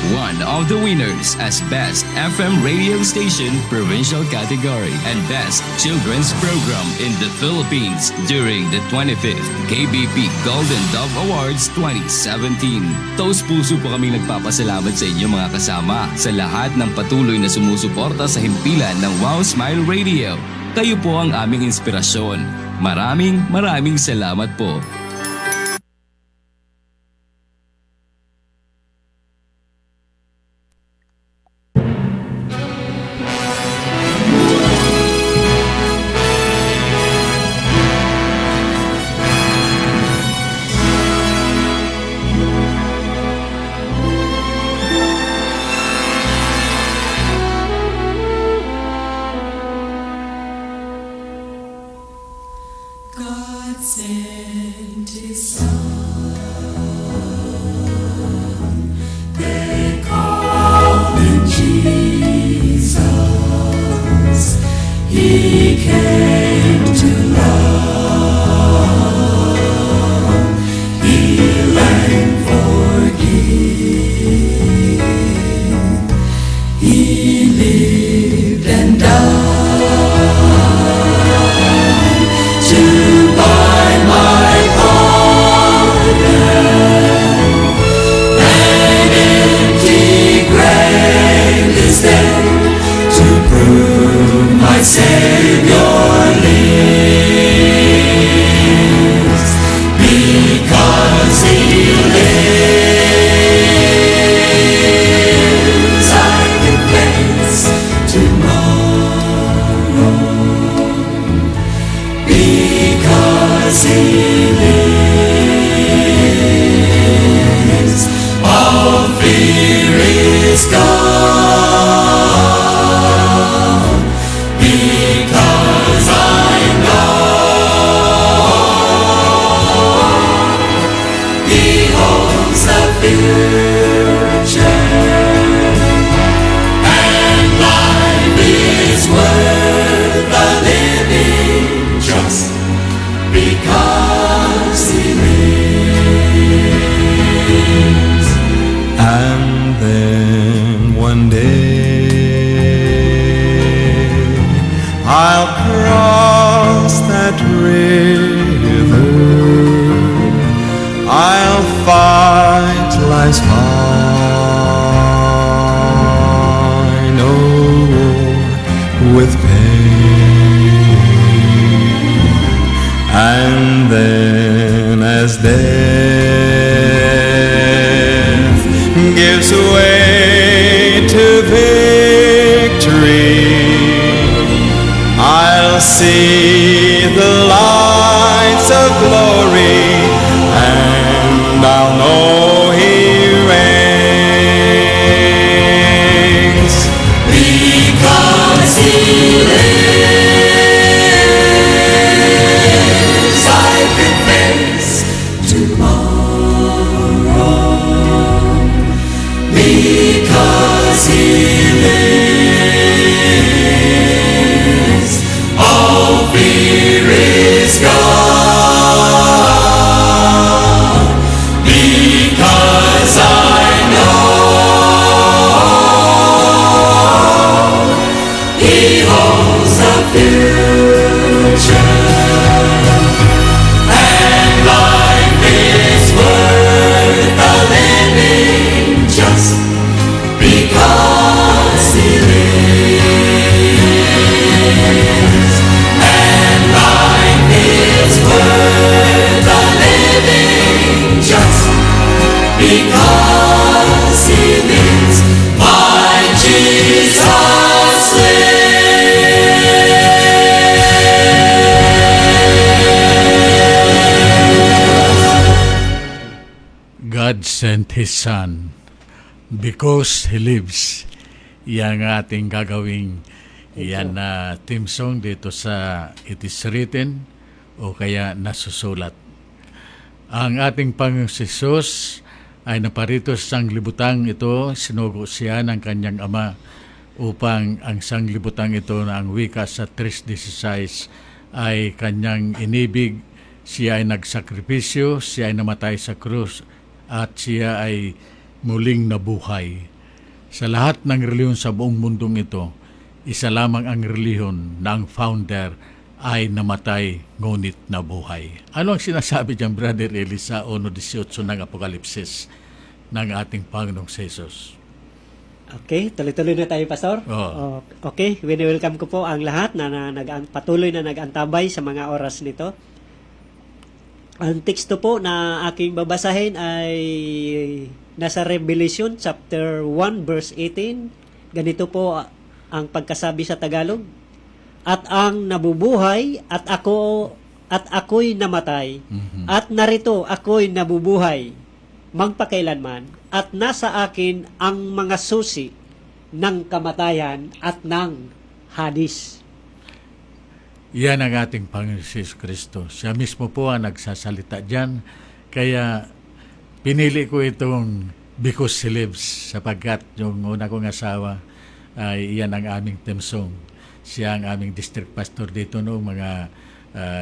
one of the winners as Best FM Radio Station Provincial Category and Best Children's Program in the Philippines during the 25th KBP Golden Dove Awards 2017. Taos puso po kaming nagpapasalamat sa inyo mga kasama sa lahat ng patuloy na sumusuporta sa himpilan ng Wow Smile Radio. Kayo po ang aming inspirasyon. Maraming salamat po. God sent His Son because He lives. Yan ating gagawing yan na theme song dito sa It Is Written o kaya nasusulat. Ang ating Panginoong Jesus ay naparito sa sanglibutang ito, sinugo siya ng kanyang ama upang ang sanglibutang ito na ang wika sa 3:16 ay kanyang inibig. Siya ay nagsakripisyo, siya ay namatay sa krus at siya ay muling nabuhay. Sa lahat ng reliyon sa buong mundong ito, isa lamang ang reliyon na ang founder ay namatay ngunit nabuhay. Ano ang sinasabi diyan, Brother Eli, sa 1:18 ng Apokalipsis ng ating Panginoong Jesus? Okay, tuloy-tuloy na tayo, Pastor. Oo. Okay, welcome ko po ang lahat na patuloy na nag-antabay sa mga oras nito. Ang teksto po na aking babasahin ay nasa Revelation chapter 1 verse 18. Ganito po ang pagkasabi sa Tagalog. At ang nabubuhay at ako'y namatay. At narito ako'y nabubuhay magpakailanman at nasa akin ang mga susi ng kamatayan at ng Hadis. Yan ang ating Panginoon Jesus Kristo. Siya mismo po ang nagsasalita dyan. Kaya pinili ko itong Because He Lives sapagkat yung una kong asawa ay iyan ang aming temsong. Siya ang aming district pastor dito noong mga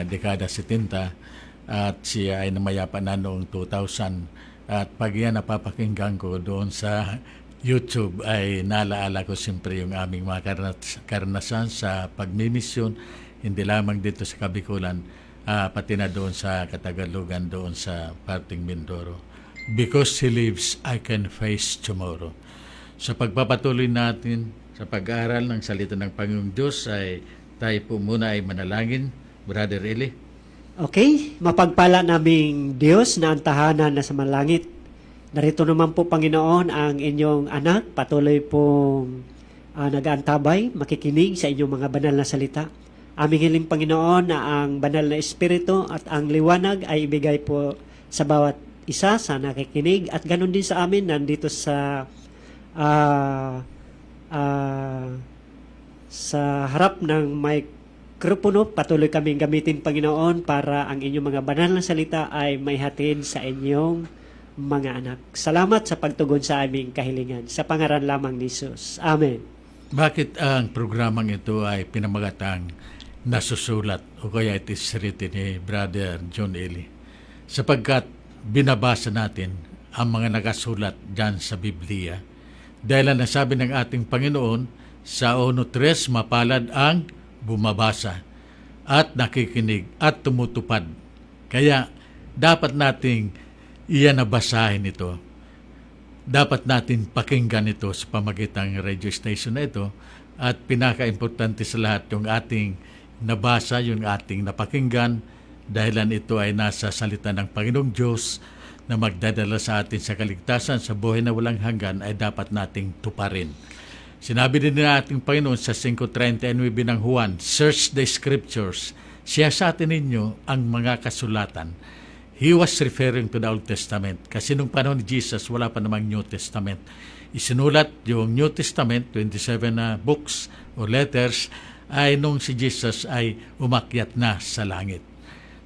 dekada 70 at siya ay namayapa na noong 2000. At pag yan napapakinggan ko doon sa YouTube ay naalaala ko siyempre yung aming mga karanasan sa pagmimisyon, hindi lamang dito sa Kabikulan, pati na doon sa Katagalugan, doon sa parting Mindoro. Because He lives, I can face tomorrow. Sa pagpapatuloy natin sa pag-aaral ng salita ng Panginoong Diyos ay tayo po muna ay manalangin, Brother Eli. Okay, mapagpala naming Diyos na ang tahanan na sa malangit. Narito naman po, Panginoon, ang inyong anak, patuloy pong nag-aantabay, makikinig sa inyong mga banal na salita. Aming hiling, Panginoon, na ang banal na espiritu at ang liwanag ay ibigay po sa bawat isa sa nakikinig at ganun din sa amin nandito sa harap ng mikropono. Patuloy kaming gamitin, Panginoon, para ang inyong mga banal na salita ay may hatid sa inyong mga anak. Salamat sa pagtugon sa aming kahilingan. Sa pangalan lamang ni Jesus. Amen. Bakit ang programang ito ay pinamagatang nasusulat o kaya it is written ni Brother John Eli? Sapagkat binabasa natin ang mga nakasulat dyan sa Biblia. Dahil ang nasabi ng ating Panginoon sa 1:3, mapalad ang bumabasa at nakikinig at tumutupad. Kaya dapat nating iyan na basahin ito. Dapat natin pakinggan ito sa pamagitan ng radio station na ito at pinaka-importante sa lahat yung ating nabasa, yung ating napakinggan dahilan ito ay nasa salita ng Panginoong Diyos na magdadala sa atin sa kaligtasan sa buhay na walang hanggan ay dapat nating tuparin. Sinabi din na ating Panginoon sa 5:39 ng Juan, search the scriptures. Siya sa atin ninyo ang mga kasulatan. He was referring to the Old Testament. Kasi nung panahon ni Jesus, wala pa namang New Testament. Isinulat yung New Testament, 27 na books o letters, ay nung si Jesus ay umakyat na sa langit.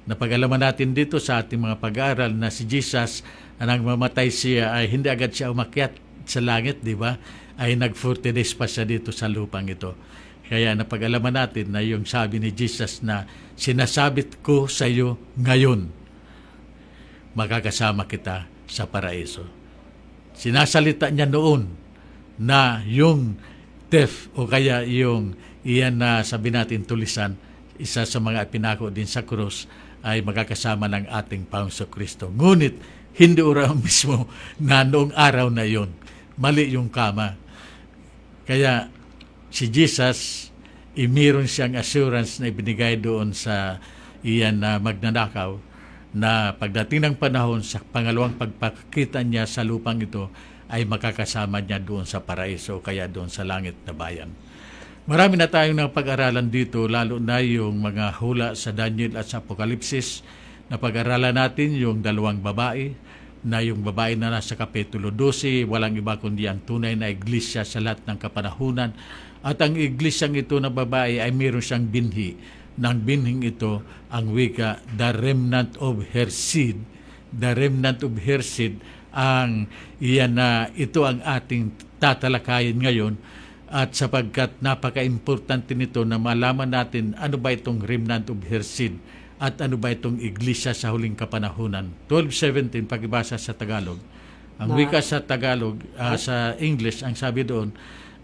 Napag-alaman natin dito sa ating mga pag-aaral na si Jesus, nang mamatay siya, ay hindi agad siya umakyat sa langit, di ba? Ay nag-40 days pa siya dito sa lupang ito. Kaya napag-alaman natin na yung sabi ni Jesus na sinasabit ko sa iyo ngayon, makakasama kita sa paraiso. Sinasalita niya noon na yung death o kaya yung iyan na sabi natin tulisan, isa sa mga pinako din sa krus ay makakasama ng ating Panginoong Kristo. Ngunit hindi oraw mismo na noong araw na yon. Mali yung kama. Kaya si Jesus, mayroon siyang assurance na ibinigay doon sa iyan na magnanakaw na pagdating ng panahon sa pangalawang pagpakita niya sa lupang ito ay makakasama niya doon sa paraiso kaya doon sa langit na bayan. Marami na tayong pag-aralan dito, lalo na yung mga hula sa Daniel at sa Apokalipsis. Na pag-aralan natin yung dalawang babae, na yung babae na nasa Kapitulo 12, walang iba kundi ang tunay na iglesia sa lahat ng kapanahunan. At ang iglesyang ito na babae ay mayroon siyang binhi. Nang binhing ito, ang wika, the remnant of her seed. The remnant of her seed, ang iyan na ito ang ating tatalakayin ngayon. At sapagkat napaka-importante nito na malaman natin ano ba itong remnant of her seed at ano ba itong iglesia sa huling kapanahunan. 12:17, pag-ibasa sa Tagalog. Ang wika sa Tagalog, sa English, ang sabi doon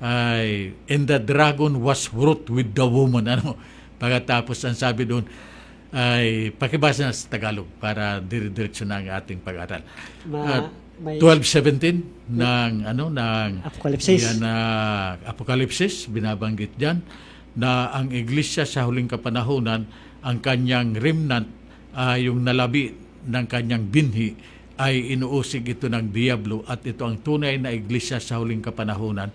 ay, and the dragon was wroth with the woman. Ano? Pagkatapos ang sabi doon ay, pakibasa na sa Tagalog para dire-diretso na ang ating pag-aral. May 12:17 ng Apokalipsis. yan na Apokalipsis, binabanggit diyan na ang iglesia sa huling kapanahunan, ang kanyang remnant, yung nalabi ng kanyang binhi, ay inuusig ito ng Diablo, at ito ang tunay na iglesia sa huling kapanahunan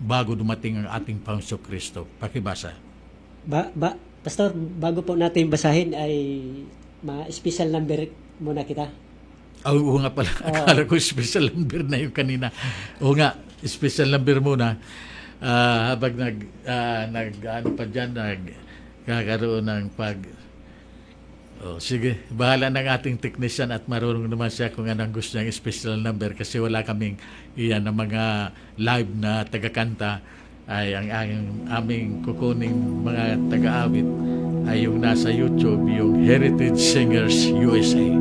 bago dumating ang ating Panginoong Kristo. Pakibasa. Pastor, bago po natin basahin ay special number muna kita. Oo nga pala. Akala ko special number na yung kanina. Oo nga, special number muna. Habang ano pa dyan, nagkakaroon ng sige, bahala ng ating technician at marunong naman siya kung anong gusto niyang special number, kasi wala kaming iyan ng mga live na tagakanta. Ay ang aming kukuning mga taga-awit ay yung nasa YouTube, yung Heritage Singers USA.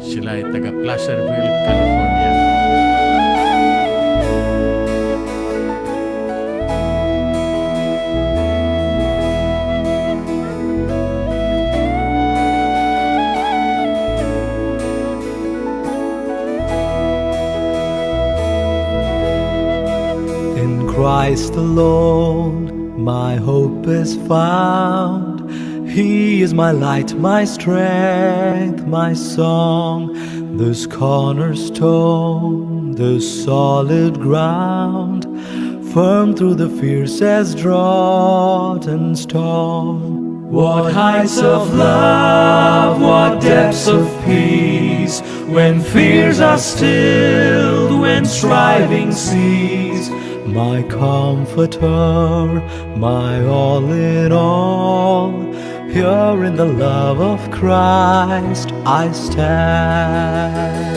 Sila ay taga Placerville, California. Christ alone, my hope is found. He is my light, my strength, my song, this cornerstone, this solid ground, firm through the fiercest drought and storm. What heights of love, what depths of peace, when fears are stilled, when striving cease. My comforter, my all in all, here in the love of Christ I stand.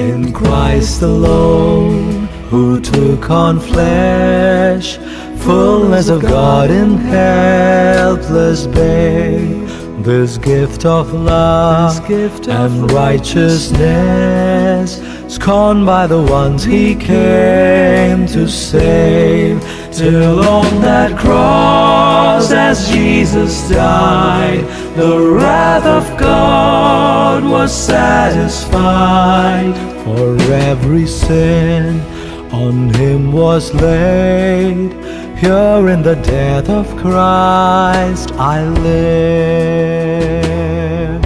In Christ alone, who took on flesh, fullness of God in helpless babe, this gift of love and righteousness, scorned by the ones he came to save, till on that cross as Jesus died, the wrath of God was satisfied. For every sin on him was laid, here in the death of Christ I live.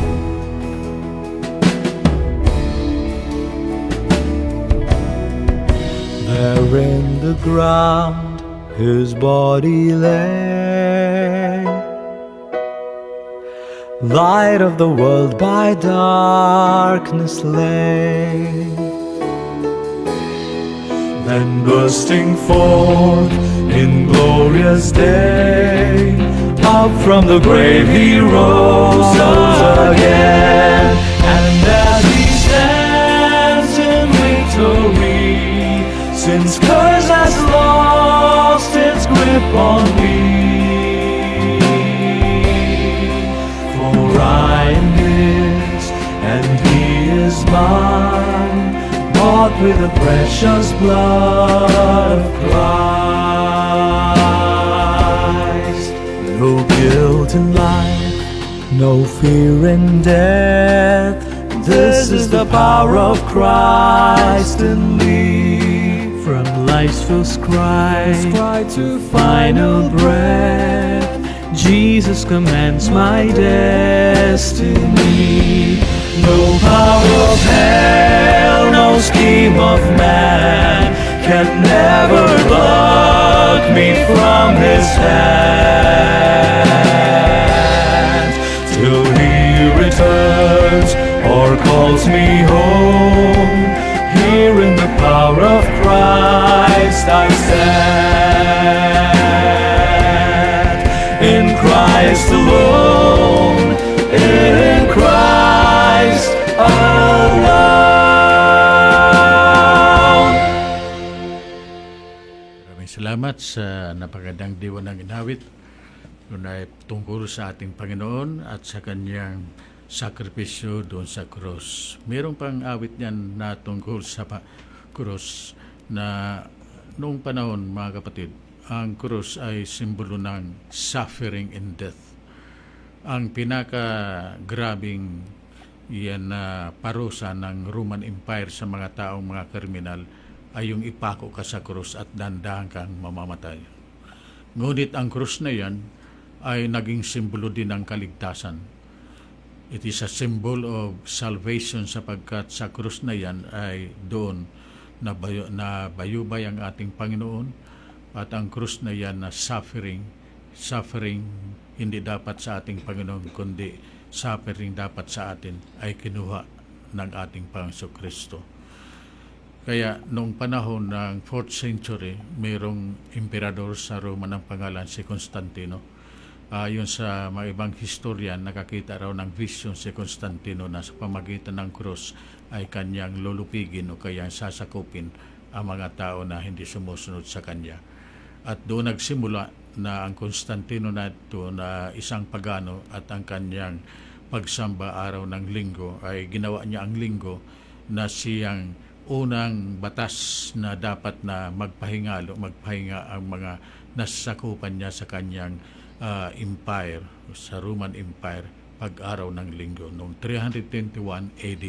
There in the ground his body lay, light of the world by darkness slain. Then bursting forth in glorious day, up from the grave he rose again. And as he stands in victory, sin's curse has lost its grip on me. For I am his and he is mine, bought with the precious blood of Christ. No guilt in life, no fear in death, this is the power of Christ in me. From life's first cry to final breath, Jesus commands my destiny. No power of hell, no scheme of man can never pluck me from his hand, till he returns or calls me home. Here in the power of Christ I stand. In Christ alone, in Christ alone. Maraming salamat salamat sa napagandang diwa ng inawit. Doon ay tungkol sa ating Panginoon at sa kanyang sakripisyo doon sa krus. Mayroong pang awit niyan na tungkol sa krus na noong panahon, mga kapatid, ang krus ay simbolo ng suffering and death. Ang pinaka-grabing yan na parusa ng Roman Empire sa mga taong mga kriminal ay yung ipako ka sa krus at dandahan kang mamamatay. Ngunit ang krus na yan ay naging simbolo din ng kaligtasan. It is a symbol of salvation sapagkat sa krus na yan ay doon na bayubay ang ating Panginoon at ang krus na yan na suffering hindi dapat sa ating Panginoon kundi suffering dapat sa atin ay kinuha ng ating Panginoon Kristo. Kaya noong panahon ng 4th century, mayroong emperador sa Roma ng pangalan si Constantino. Yun sa mga ibang historian, nakakita raw ng vision si Constantino na sa pamagitan ng krus ay kanyang lulupigin o kaya sasakupin ang mga tao na hindi sumusunod sa kanya. At doon nagsimula na ang Constantino na ito na isang pagano at ang kanyang pagsamba araw ng linggo ay ginawa niya ang linggo na siyang unang batas na dapat na magpahinga ang mga nasasakupan niya sa kanyang empire, sa Roman Empire, pag-araw ng linggo noong 321 AD.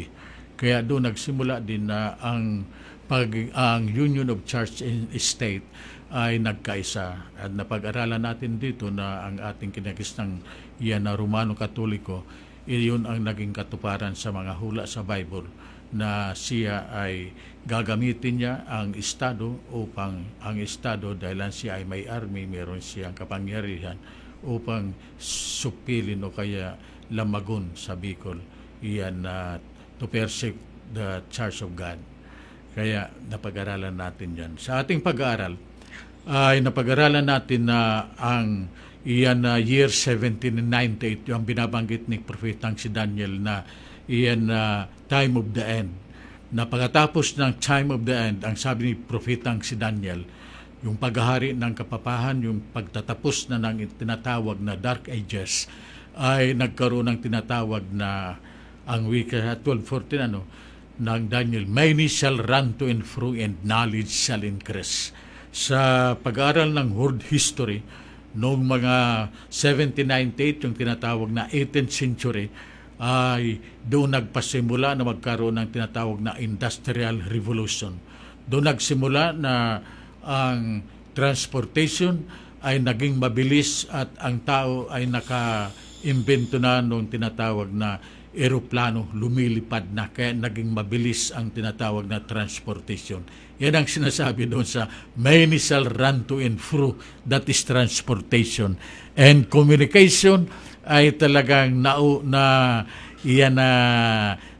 Kaya doon nagsimula din na ang Union of Church and State ay nagkaisa. At napag-aralan natin dito na ang ating kinakistang iyan na Romano Katoliko, iyon ang naging katuparan sa mga hula sa Bible na siya ay gagamitin niya ang Estado upang ang Estado dahil siya ay may army, meron siyang kapangyarihan upang supilin o kaya lamagon sa Bicol. Iyan na to persecute the Church of God. Kaya napag-aralan natin yan. Sa ating pag-aaral, ay napag-aralan natin na ang iyan na year 1798, yung binabanggit ni Propetang si Daniel na iyan na time of the end. Na pagkatapos ng time of the end, ang sabi ni Propetang si Daniel, yung paghahari ng kapapahan, yung pagtatapos na ng tinatawag na Dark Ages, ay nagkaroon ng tinatawag na ang wika 12:14 ng Daniel, many shall run to and fro and knowledge shall increase. Sa pag-aaral ng world history, noong mga 1798, yung tinatawag na 18th century, ay doon nagpasimula na magkaroon ng tinatawag na Industrial Revolution. Doon nagsimula na ang transportation ay naging mabilis at ang tao ay naka-imbento na noong tinatawag na eroplano, lumilipad na, kaya naging mabilis ang tinatawag na transportation. Yan ang sinasabi doon sa many shall run to and fro, that is transportation. And communication ay talagang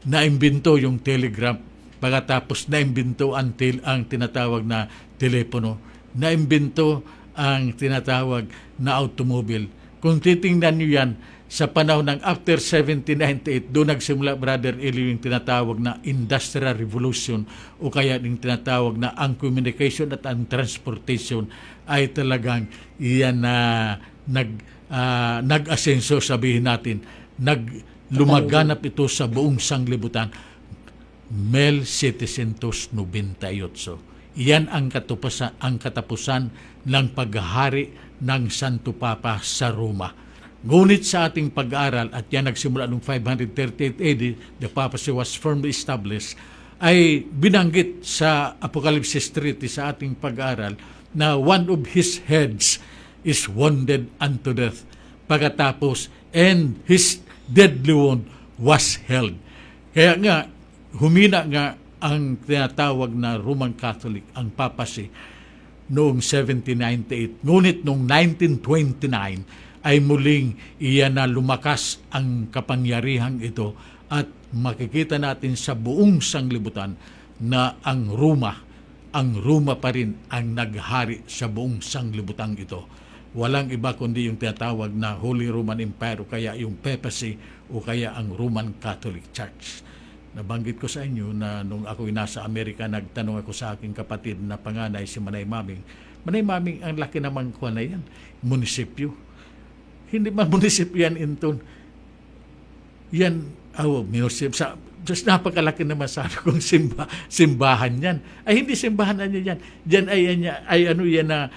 naimbento yung telegraph, pagkatapos naimbento ang tinatawag na telepono, naimbento ang tinatawag na automobile. Kung titingnan nyo yan, sa panahon ng after 1798, doon nagsimula, Brother Eli, yung tinatawag na Industrial Revolution o kaya yung tinatawag na ang communication at ang transportation ay talagang iyan na nag-asenso, sabihin natin, lumaganap ito sa buong sanglibutan. 1798. Iyan ang katapusan ng paghahari ng Santo Papa sa Roma. Ngunit sa ating pag-aaral, at yan nagsimula noong 538 AD, the papacy was firmly established, ay binanggit sa Apocalypse 3 sa ating pag-aaral na one of his heads is wounded unto death. Pagkatapos, and his deadly wound was held. Kaya nga, humina nga ang tinatawag na Roman Catholic, ang papacy, noong 1798. Ngunit noong 1929, ay muling iyan na lumakas ang kapangyarihang ito at makikita natin sa buong sanglibutan na ang Roma pa rin ang naghari sa buong sanglibutan ito. Walang iba kundi yung tinatawag na Holy Roman Empire o kaya yung papacy o kaya ang Roman Catholic Church. Nabanggit ko sa inyo na nung ako'y nasa Amerika, nagtanong ako sa aking kapatid na panganay si Manay Maming Manay maming ang laki naman kuha na yan. Munisipyo. Hindi man munisipyo yan, Inton. Yan, munisipyo. Just napakalaki naman sa kung simbahan yan. Ay, hindi simbahan na yan. Diyan yan na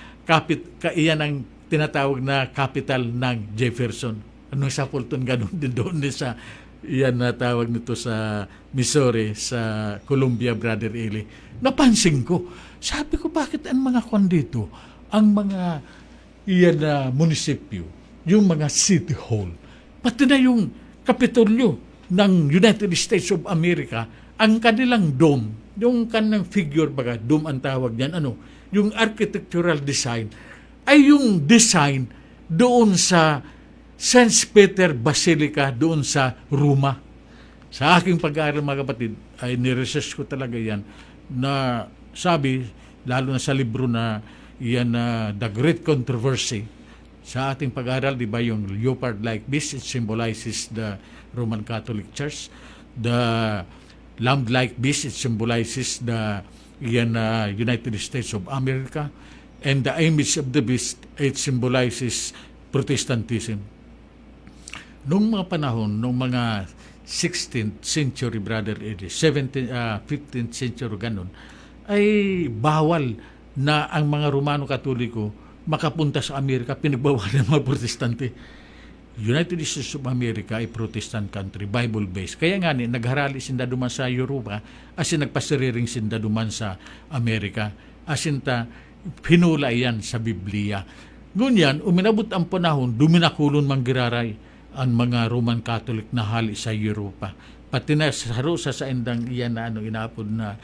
yan ang tinatawag na capital ng Jefferson. Ano sa Fulton, ganun din doon sa yan na tawag nito sa Missouri, sa Columbia, Brother Eli. Napansin ko, sabi ko, bakit ang mga kwan dito, ang mga yan na munisipyo, yung mga city hall, pati na yung Kapitolyo ng United States of America, ang kanilang dome, yung kanilang figure, dome ang tawag niyan, yung architectural design, ay yung design doon sa St. Peter Basilica, doon sa Roma. Sa aking pag-aaral, mga kapatid, ay niresearch ko talaga yan, na sabi, lalo na sa libro na yan, The Great Controversy, sa ating pag-aaral, di ba, yung leopard-like beast, it symbolizes the Roman Catholic Church. The lamb-like beast, it symbolizes the United States of America. And the image of the beast, it symbolizes Protestantism. Noong mga panahon, noong mga 16th century, Brother Eddie, 15th century, ganun, ay bawal na ang mga Romano Katoliko makapunta sa Amerika, pinagbawalan ng mga Protestante. United States of America ay Protestant country, Bible-based. Kaya nga nagharali sinda duman sa Europa, asin nagpasiriring sinda duman sa Amerika, asin pinula yan sa Biblia. Ngunyan, uminabot ang panahon, duminakulon manggiraray ang mga Roman Catholic na hali sa Europa. Pati na sa endang iyan na inaapod na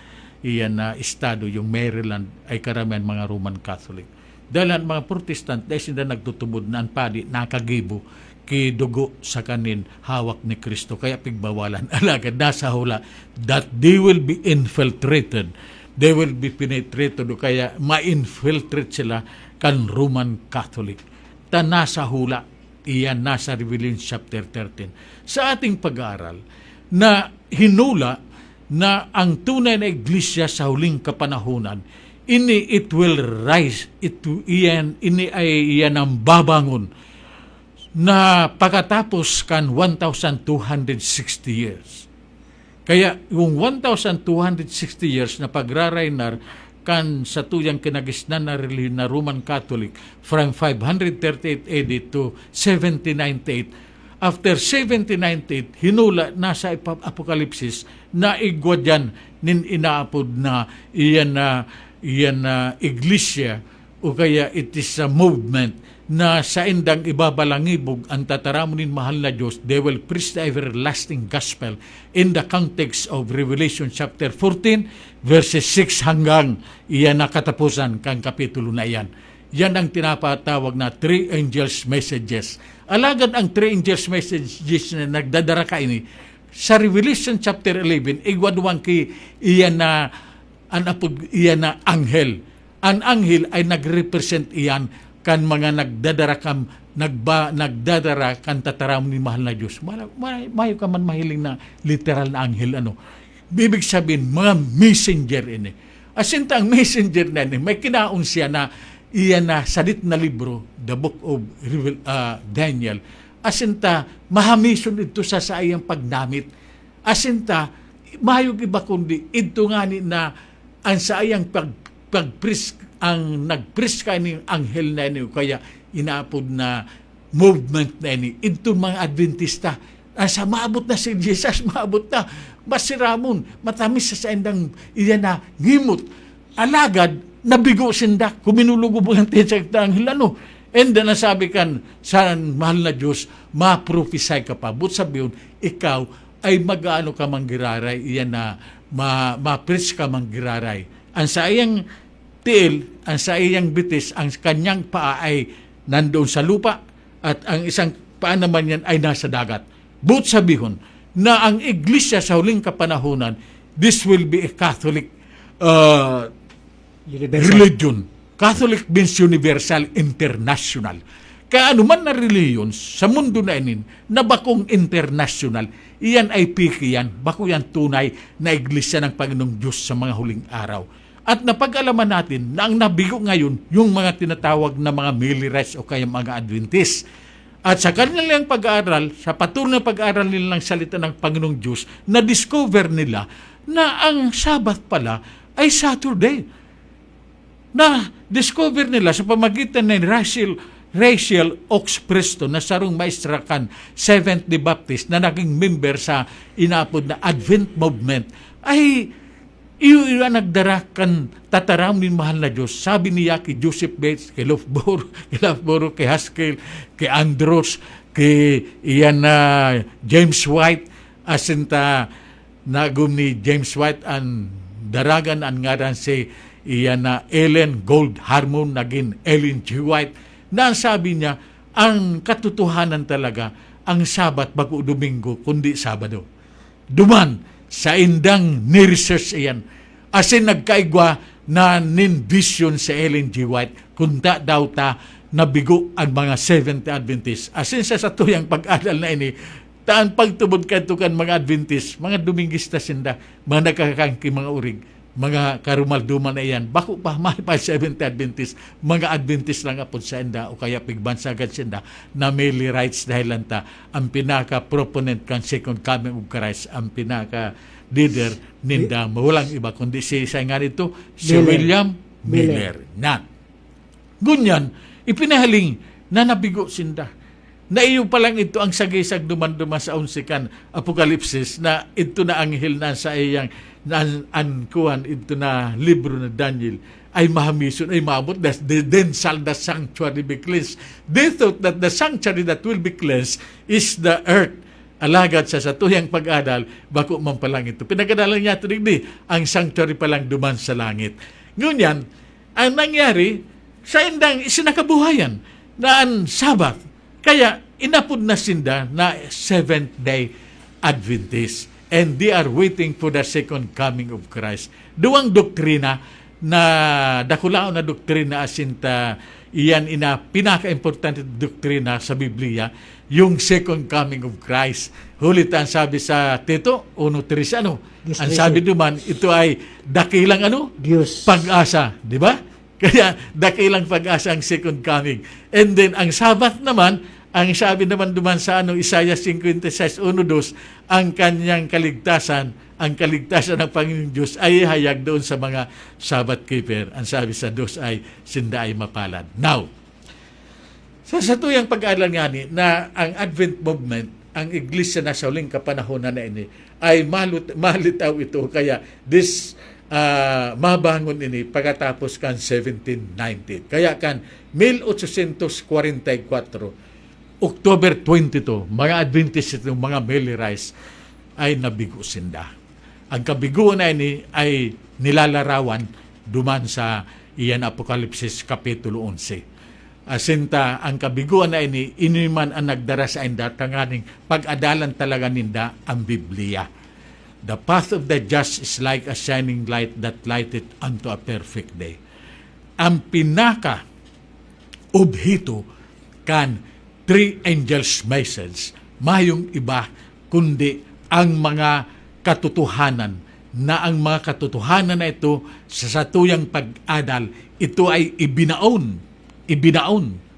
iyan na estado, yung Maryland, ay karamihan mga Roman Catholic. Dahil ang mga Protestant, dahil sila nagtutubod na ang padi, nakagibo, kidugo sa kanin, hawak ni Kristo. Kaya pigbawalan, alagad, nasa hula, that they will be infiltrated. They will be penetrated, o kaya ma-infiltrate sila kan Roman Catholic. Nasa hula, iyan nasa Revelation chapter 13. Sa ating pag-aaral, na hinula na ang tunay na iglesia sa huling kapanahunan, it will rise, ini ay iyan ang babangon na pagkatapos kan 1,260 years. Kaya yung 1,260 years na pagraraynar kan sa tuyang kinagisnan na Roman Catholic from 538 AD to 1798. After 1798, hinula nasa Apokalipsis na igwadyan nin inaapod na iyan na iglesia o kaya it is a movement na sa endang ibabalangibog ang tataramunin mahal na Diyos. They will preach the everlasting gospel in the context of Revelation chapter 14 verses 6 hanggang iyan na katapusan kang kapitulo na iyan. Yan ang tinapatawag na three angels messages. Alagad ang three angels messages na nagdadara ka ini sa Revelation chapter 11 igwadwang ki iyan na anghel. Ang anghel ay nagrepresent iyan kan mga nagdadara kan tataram ni mahal na Diyos. Mayo ka man mahiling na literal na anghel Bibig sabihin, mga messenger ini. Asinta ang messenger na ini, may kinaon siya na iyan na salit na libro, the book of Daniel. Asinta, mahamison ito sa sayang pagdamit. Asinta, mahayog iba kundi, ito nga ni na ang sayang ang nag-preach ka ni anghel na ini, kaya inaapod na movement na ini. Ito mga Adventista, sa maabot na si Jesus, maabot na, masiramon, matamis sa endang iyan na ngimot. Alagad, nabigo sinda, kuminulugo mo ang tiyak na anghel And then nasabi kan, sa mahal na Diyos, ma-prophesy ka pa. But sabihin, ikaw ay mag-ano ka manggiraray, iyan na ma-preach ka manggiraray. Ang sa iyang tiil, ang sa iyang bitis, ang kanyang paa ay nandoon sa lupa at ang isang paa naman yan ay nasa dagat. But sabihin na ang iglesia sa huling kapanahunan, this will be a Catholic religion. Catholic means universal, international. Kaya anuman na reliyon sa mundo na inin, na bakong international, iyan ay piki yan, bako yan tunay na iglesia ng Panginoong Diyos sa mga huling araw. At napag-alaman natin na ang nabigo ngayon yung mga tinatawag na mga Millerites o kaya mga Adventist. At sa kanilang pag-aaral, sa patuloy na pag-aaral nila ng salita ng Panginoong Diyos, na-discover nila na ang Sabbath pala ay Saturday. Na-discover nila sa pamagitan ng Rachel Ox Preston na sarong maestra kan Seventh-day Baptist na naging member sa inaapod na Advent Movement ay iyo nagdara kan tataram ni mahal na Diyos. Sabi niya kay Joseph Bates, kay Lofboro, kay Haskell, kay Andros, kay iyan na James White, asinta nagum ni James White ang daragan ang ngaran si iyan na Ellen Gold Harmon, naging Ellen G. White, na sabi niya, ang katotohanan talaga, ang Sabat bago Domingo, kundi Sabado. Duman, sa indang ni-research iyan. Asin nagkaigwa na nin-vision sa Ellen G. White, kunta daw ta nabigo ang mga Seventh Adventist. Asin sa tuyang pag-aral na ini, taan pagtubod kantukan mga Adventist, mga Domingista sinda, mga nagkakangki mga urig, mga karumalduman na iyan, bako pa mahal pa Seventh Adventist, mga Adventist lang apod sa inda o kaya pigbansagad sinda na Millerites dahil lanta ang pinaka-proponent kan Second Coming of Christ, ang pinaka-leader ninda, mawalang iba kundi si nga nito, si Miller. William Miller. Na. Gunyan, ipinahaling na nabigo sinda. Na iyo pa lang ito ang sagisag duman-duman sa unsikan Apokalipsis na ito na anghel na sa iyang kuhan ito na libro na Daniel ay mahamison, ay maabot that then shall the sanctuary be cleansed. They thought that the sanctuary that will be cleansed is the earth. Alagad sa tuyang pag-adal, bako man pa lang ito. Pinagadalan niya ito digdi, ang sanctuary pa lang duman sa langit. Ngunyan, ang nangyari sa indang isinakabuhayan na ang Sabbath. Kaya inapod na sinda na Seventh-day Adventist. And they are waiting for the second coming of Christ. Duwang doktrina na dakulao na doktrina asinta iyan ina pinaka-importante doktrina sa Biblia, yung second coming of Christ. Hulitan sabi sa Tito 1:3 ang sabi duman ito ay dakilang Diyos. pag-asa, di ba? Kaya dakilang pag-asa ang second coming. And then ang Sabbath naman, ang sabi naman duman sa Isaiah 56:1-2, ang kanyang kaligtasan, ang kaligtasan ng Panginoong Diyos ay hayag doon sa mga Sabbath keeper. Ang sabi sa Diyos ay sinda ay mapalad. Now, sa tuyang pag-aaral nga ni na ang Advent Movement, ang iglesia na sa uling kapanahon na ini ay malitaw ito. Kaya mabangon ini pagkatapos kan 1790. Kaya kan 1844, October 22, mga Adventist itong mga Millerites ay nabigo sinda. Ang kabiguan na ini ay nilalarawan duman sa iyan Apokalipsis Kapitulo 11. Asinta, ang kabiguan na ini, iniman ang nagdara sa inda, tanganing pag-adalan talaga ninda ang Biblia. The path of the just is like a shining light that lighteth unto a perfect day. Ang pinaka obhito kan three angels' message, mayong iba kundi ang mga katotohanan na ang mga katotohanan na ito sa satuyang pag-adal, ito ay ibinaon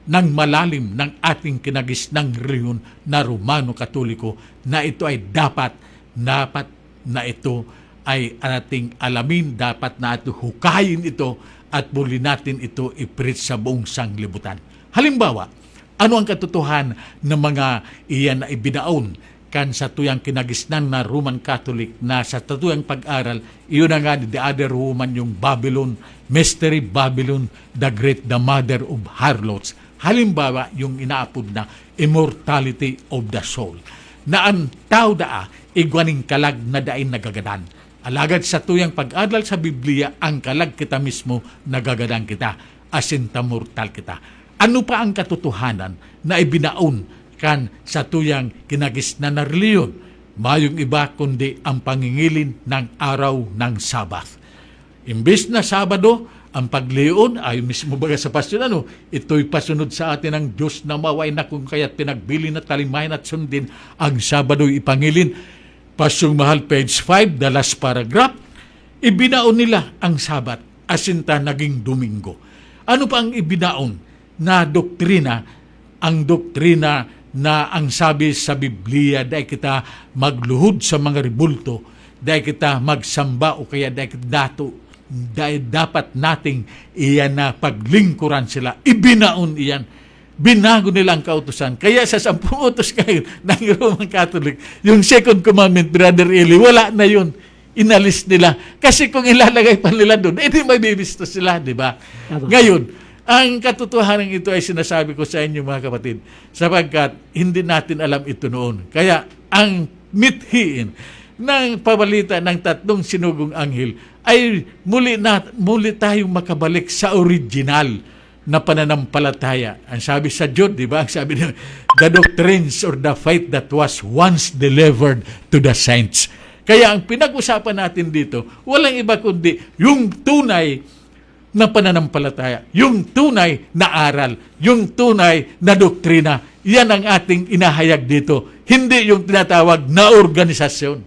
ng malalim ng ating kinagisnang rehiyon na Romano Katoliko na ito ay dapat na ito ay ating alamin, dapat na ito hukayin ito at muli natin ito i-preach sa buong sanglibutan. Halimbawa, ano ang katotohanan ng mga iyan na ibinaon kan sa tuyang kinagisnan na Roman Catholic na sa tuyang pag-aral, iyon na nga the other woman, yung Babylon, Mystery Babylon, the Great, the Mother of Harlots. Halimbawa, yung inaapod na immortality of the soul. Na ang tao daa, igwaning kalag na daing nagagadan. Alagad sa tuyang pag-aral sa Biblia, ang kalag kita mismo nagagadan kita, asinta mortal kita. Ano pa ang katotohanan na ibinaon kan sa tuyang kinagisnan na reliyon? Mayong iba kundi ang pangingilin ng araw ng Sabbath. Imbes na Sabado, ang pagliyon ay mismo baga sa pasyon, ito'y pasunod sa atin ng Diyos na maway na kung kaya't pinagbili na talimayan at sundin ang Sabado'y ipangilin. Pasyong mahal, page 5, the last paragraph, ibinaon nila ang Sabat asinta naging Domingo. Ano pa ang ibinaon na doktrina? Ang doktrina na ang sabi sa Biblia, dahil kita magluhod sa mga rebulto, dahil kita magsamba o kaya dahil dato, dahil dapat nating iyan na paglingkuran sila. Ibinaon iyan. Binago nila ang kautusan. Kaya sa 10 utos ngayon ng Roman Catholic, yung second commandment, Brother Eli, wala na yun. Inalis nila. Kasi kung ilalagay pa nila doon, di mabibisto sila, di ba? Tama. Ngayon, ang katotohanan ito ay sinasabi ko sa inyo mga kapatid, sapagkat hindi natin alam ito noon. Kaya ang mithiin ng pabalita ng 3 sinugong anghel ay muli tayong makabalik sa original na pananampalataya. Ang sabi sa Jude, di ba? Ang sabi niya, the doctrines or the faith that was once delivered to the saints. Kaya ang pinag-usapan natin dito, walang iba kundi yung tunay na pananampalataya, yung tunay na aral, yung tunay na doktrina. Yan ang ating inahayag dito. Hindi yung tinatawag na organisasyon.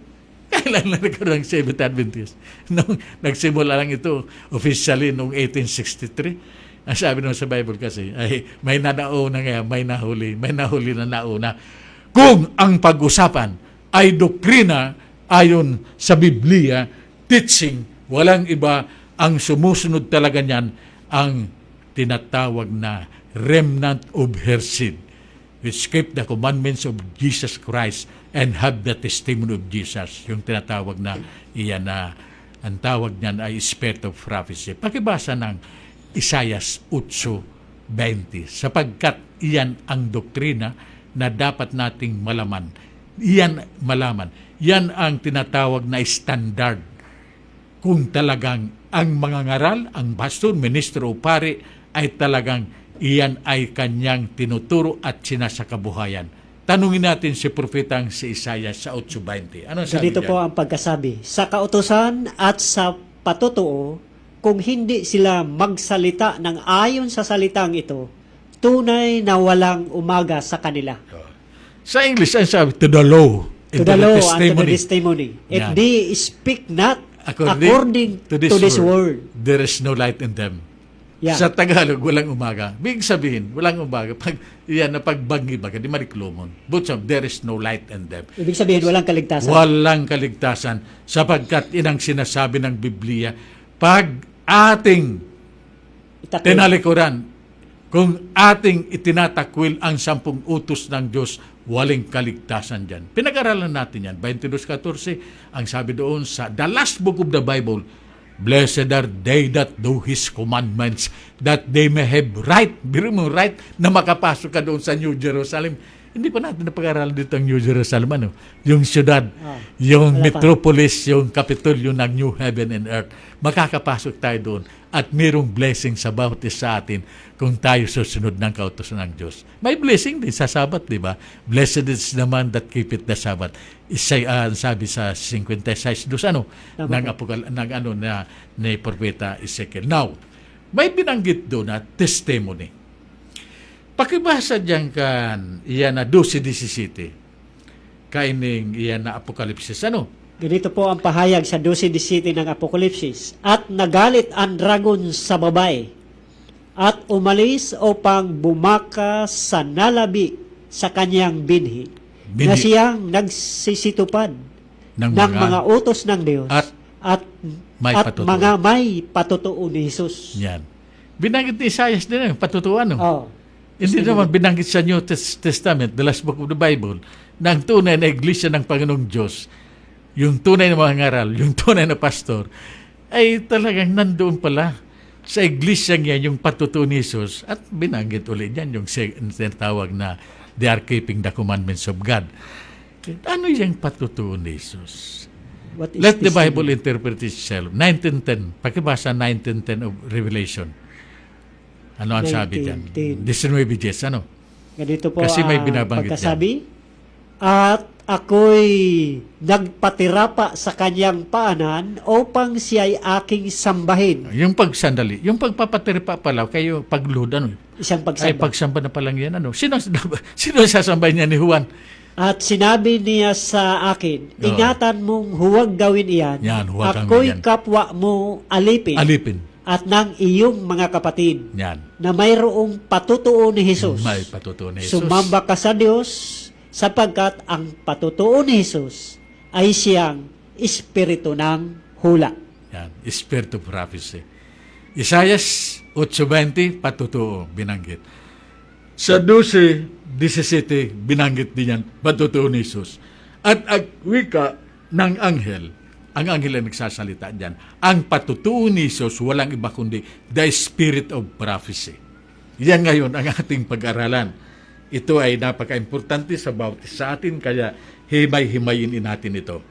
Kailan lang nagkaroon ng Seventh Adventist? Nung nagsimula lang ito officially noong 1863. Ang sabi naman sa Bible kasi, ay may nanauna ngayon, may nahuli na nauna. Kung ang pag-usapan ay doktrina ayon sa Biblia, teaching, walang iba, ang sumusunod talaga niyan, ang tinatawag na remnant of her seed, which keep the commandments of Jesus Christ and have the testimony of Jesus. Yung tinatawag na iyan na, ang tawag niyan ay spirit of prophecy. Pakibasa ng Isaias 8:20, sapagkat iyan ang doktrina na dapat nating malaman. Yan ang tinatawag na standard. Kung talagang ang mga ngaral, ang pastor, ministro o pare ay talagang iyan ay kanyang tinuturo at sinasakabuhayan. Tanungin natin si propetang si Isaias sa 8:20. Ano sabi Ganito niya? po ang pagkasabi, sa kautusan at sa patutuo, kung hindi sila magsalita ng ayon sa salitang ito, tunay na walang umaga sa kanila. Sa English, ang sabi, to the law, To the law and to the testimony. If Yan. they speak not according to this word. there is no light in them. Yan. Sa Tagalog, walang umaga. Big sabihin, walang umaga. Pag, yan, na pagbangi baga, di mariklomon. But there is no light in them. Ibig sabihin, walang kaligtasan. Walang kaligtasan. Sapagkat inang sinasabi ng Biblia, pag ating Itakwil. tinalikuran, kung ating itinatakwil ang 10 utos ng Diyos, walang kaligtasan dyan. Pinag-aralan natin yan. 22:14, ang sabi doon sa the last book of the Bible, blessed are they that do His commandments, that they may have right, biro mo right, na makapasok ka doon sa New Jerusalem. Hindi pa natin napag-aralan dito ang New Jerusalem, ano? Yung syudad, yung wala pa. metropolis, yung kapitolyo ng New Heaven and Earth. Makakapasok tayo doon at mayroong blessing sa bawat isa sa atin kung tayo susunod ng kautusan ng Diyos. May blessing din sa Sabat, di ba? Blessed is the man that keepeth the Sabbath. Sabi sa 56:2 ng propeta Ezekiel. Now, may binanggit doon na testimony. Pakibasa diyan kan iyan na 12:17. Kaining iyan na Apokalipsis. Ano? Ganito po ang pahayag sa 12:17 ng Apokalipsis. At nagalit ang dragon sa babae at umalis upang bumaka sa nalabi sa kanyang binhi, na siyang nagsisitupad ng mga utos ng Diyos at may at patutuo. mga may patutuo ni Jesus. Yan. Binanggit ni Isaias din ang patutuan. No? Oh. Hindi naman binanggit sa New Testament, the last book of the Bible, na ang tunay na iglesia ng Panginoong Diyos, yung tunay na mga ngaral, yung tunay na pastor, ay talagang nandoon pala sa iglesia niya yung patutuo ni Jesus, at binanggit ulit yan yung tinatawag na they are keeping the commandments of God. Ano yung patutuo ni Jesus? What is Let the this Bible thing? interpret itself. 19:10. Pakibasa 19:10 of Revelation. Ano ang sabi dyan? 19:10. Ano? Ganito po Kasi may ang binabanggit pagkasabi. At ako'y nagpatira pa sa kanyang paanan upang siya'y aking sambahin. Yung pagsandali, yung pagpapatiripa pala, kayo pagluhod, ano? Isang Ay, pagsamba. pagsamba na palang yan, ano? Sino sasambay niya ni Juan? At sinabi niya sa akin, ingatan mong huwag gawin iyan. Yan, huwag kang Ako'y ganyan. kapwa mo alipin. Alipin. at ng iyong mga kapatid Yan. na mayroong patutuo ni Jesus. May patutuo ni Jesus. Sumamba ka sa Diyos sapagkat ang patutuo ni Jesus ay siyang espiritu ng hula. Yan. Spirit of prophecy. Isayas 8:20, patutuo, binanggit. Sa 12:17, binanggit din yan, patutuo ni Jesus. At ang wika ng anghel, ang anghel ang nagsasalita dyan, ang patutuo ni Jesus, walang iba kundi the spirit of prophecy. Yan ngayon ang ating pag-aralan. Ito ay napaka-importante sa bawat sa atin, kaya himay-himayin natin ito.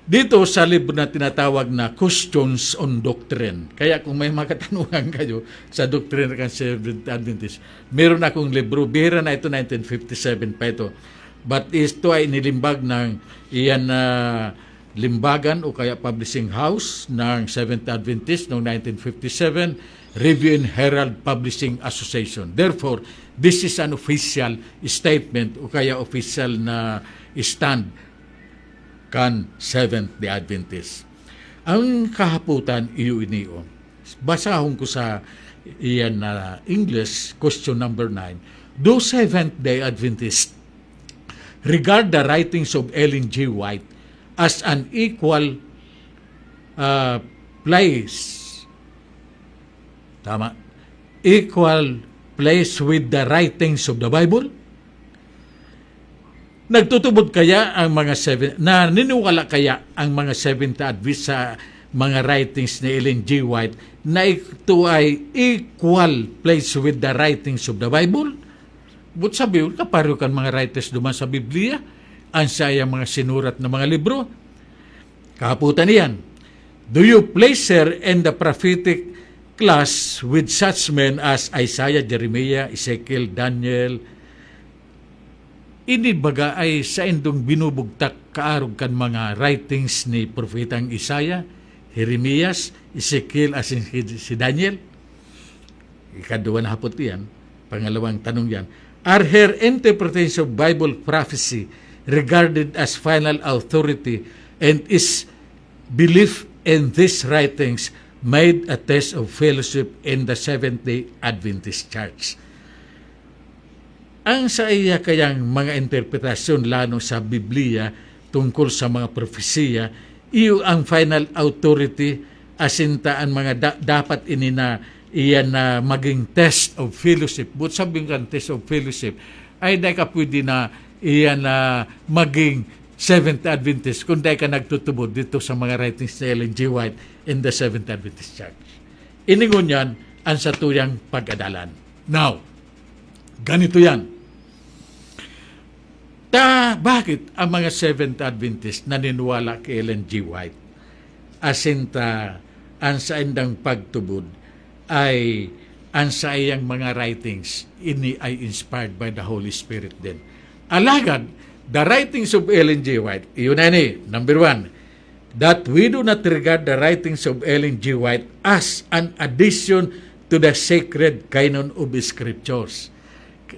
Dito sa libro na tinatawag na Questions on Doctrine. Kaya kung may mga katanungan kayo sa Doctrine ng Seventh Adventist, meron akong libro, bihira na ito, 1957 pa ito. But ito ay nilimbag ng iyan na limbagan o kaya publishing house ng Seventh Adventist noong 1957, Review and Herald Publishing Association. Therefore, this is an official statement o kaya official na stand kan Seventh-day Adventist. Ang kahaputan iyo iniyo. Basahon ko sa iyan na English, question number 9. Do Seventh-day Adventists regard the writings of Ellen G. White as an equal place? Tama. Equal place with the writings of the Bible? Nagtutubod kaya ang mga naniniwala kaya ang mga Seventh Adventist sa mga writings ni Ellen G. White na ito ay equal place with the writings of the Bible? But sabi, kaparo kan mga writers duman sa Biblia, ang sayang mga sinurat na mga libro. Kahaputan niyan. Do you place her in the prophetic class with such men as Isaiah, Jeremiah, Ezekiel, Daniel? Ini baga ay sa indong binubugtak kaarog kan mga writings ni Propetang Isaiah, Jeremias, Ezekiel, as in si Daniel? Ikaduwa na hapot yan. Pangalawang tanong yan. Are her interpretation of Bible prophecy regarded as final authority, and is belief in these writings made a test of fellowship in the Seventh-day Adventist Church? Ang sa iya kayang mga interpretasyon lalo sa Biblia tungkol sa mga propesiya, iyo ang final authority asinta ang mga dapat ini na iyan na maging test of fellowship. But sabihin kan test of fellowship, ay dahil ka pwede na iyan na maging Seventh Adventist kung dahil ka nagtutubod dito sa mga writings ni Ellen G. White in the Seventh Adventist Church. Iningon yan ang satuyang pag-adalan. Now, ganito yan. Bakit ang mga Seventh Adventist naniniwala kay Ellen G. White asinta ang sa indang pagtubod ay ang sa iyang mga writings ini ay inspired by the Holy Spirit din. Alagad, the writings of Ellen G. White, iyon na ni, number 1, that we do not regard the writings of Ellen G. White as an addition to the sacred canon of Scriptures.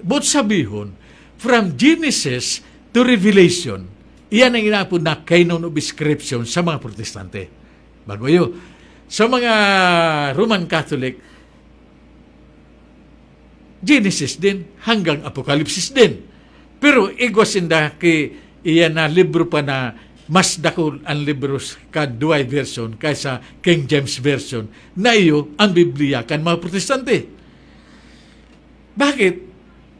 But sabihon, from Genesis to Revelation, iyan ang inapod na canon of Scripture sa mga Protestante. Bago yun, sa mga Roman Catholic, Genesis din hanggang Apokalipsis din. Pero igwasinda kay iyan na libro pa na mas dakol ang libro ka Douay version kaysa King James version na iyo ang Biblia kan mga Protestante. Bakit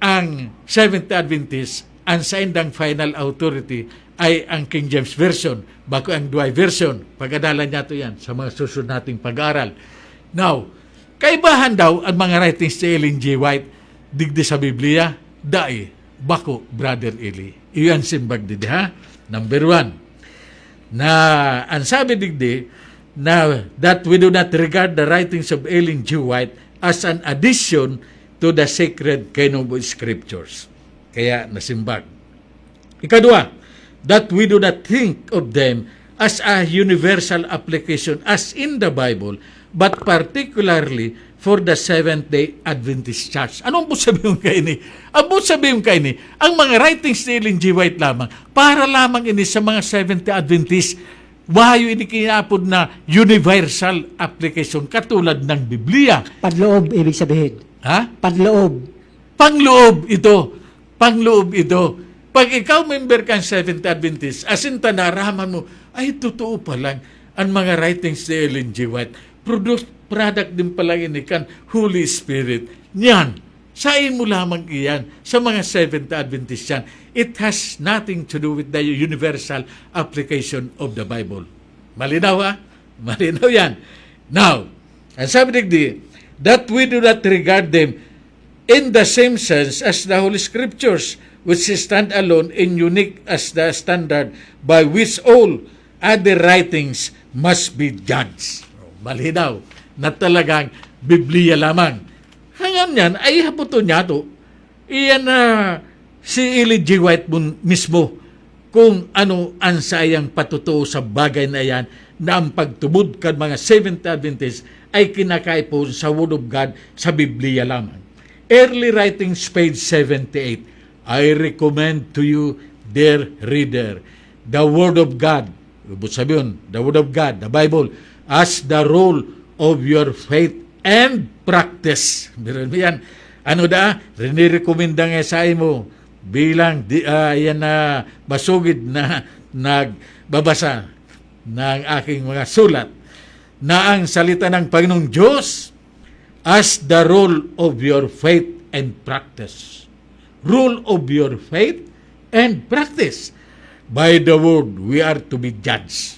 ang Seventh Adventist ang sa indang final authority ay ang King James version bago ang Douay version? Pag-adalan niya ito yan sa mga susunod nating pag-aaral. Now, kaibahan daw ang mga writings ni Ellen G. White digdi sa Biblia? Dai, bako, Brother Eli. Iyan simbag digdi, ha? Number 1, na ang sabi digdi na that we do not regard the writings of Ellen G. White as an addition to the sacred canon of Scriptures. Kaya nasimbag. Ikadua, that we do not think of them as a universal application as in the Bible, but particularly for the Seventh-day Adventist Church. Anong po sabihin kayo ni? Ang po sabihin kayo ni, ang mga writings ni Ellen G. White lamang, para lamang ini sa mga Seventh-day Adventist, Wayo ini kinapod na universal application katulad ng Biblia. Panloob, ibig sabihin. Ha? Panloob. Pangloob ito. Pangloob ito. Pag ikaw member kang Seventh Adventist, asin tanaraman mo, ay totoo pa lang ang mga writings ni Ellen G. White. Product din pala ini kan Holy Spirit. Yan. Sain mo lamang iyan sa mga Seventh Adventist yan. It has nothing to do with the universal application of the Bible. Malinaw ha? Malinaw yan. Now, ang sabi digdi, that we do not regard them in the same sense as the Holy Scriptures, which stand alone and unique as the standard by which all other writings must be judged. Malinaw na talagang Biblia lamang. Hanggang yan ay haputo niya to. Iyan na si Ellen G. White mismo kung ano ang sayang patutuo sa bagay na yan na ang pagtubod kan mga Seventh Adventists ay kinakaipon sa Word of God sa Biblia lamang. Early writings, page 78. I recommend to you, dear reader, the Word of God, ibig sabihin, the Word of God, the Bible, as the rule of your faith and practice. Meron mo yan. Ano da? Rinirekomenda nga sa mo bilang yan na basugid na nagbabasa ng aking mga sulat na ang salita ng Panginoong Diyos as the rule of your faith and practice. Rule of your faith and practice. By the word, we are to be judged.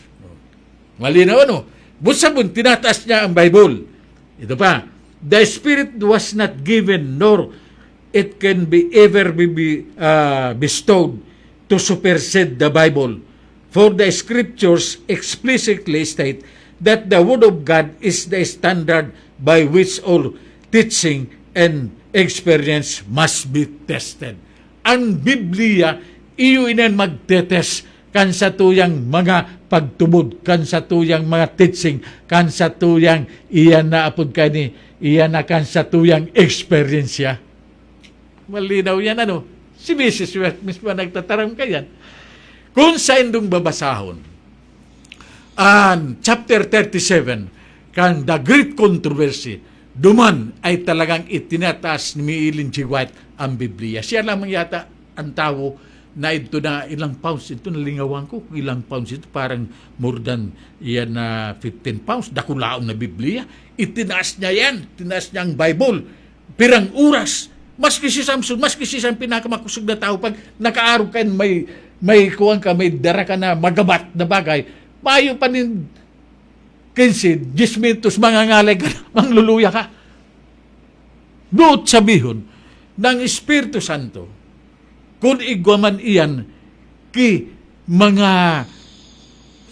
Malinaw ano? Busabon, tinataas niya ang Bible. Ito pa, the Spirit was not given, nor it can be ever be bestowed to supersede the Bible. For the Scriptures explicitly state that the Word of God is the standard by which all teaching and experience must be tested. Ang Biblia, iyo inan magtetest kan sa tuyang mga pagtubod, kan sa tuyang mga teaching, kan sa tuyang iyan na apod kani, iyan na kan sa tuyang experience ya. Malinaw yan ano. Si Mrs. West mismo nagtatarang kayan. Kung sa indong babasahon, chapter 37, kan the great controversy, duman ay talagang itinataas ni Ellen G. White ang Biblia. Siya lamang yata ang tao na ito na ilang pounds, ito nalingawan ko, ilang pounds ito, parang more than yan na 15 pounds, dakulaong na Biblia. Itinaas niya yan, tinaas niya ang Bible. Pirang oras, maski si Samson, maski si Sam pinakamakusog na tao, pag nakaarog ka, may kuwang ka, may dara ka na magabat na bagay, mayo pa nin 15, 10 minutos, mangangalay ka, mangluluya ka. Doon sabihon ng Espiritu Santo, kung igwaman iyan ki mga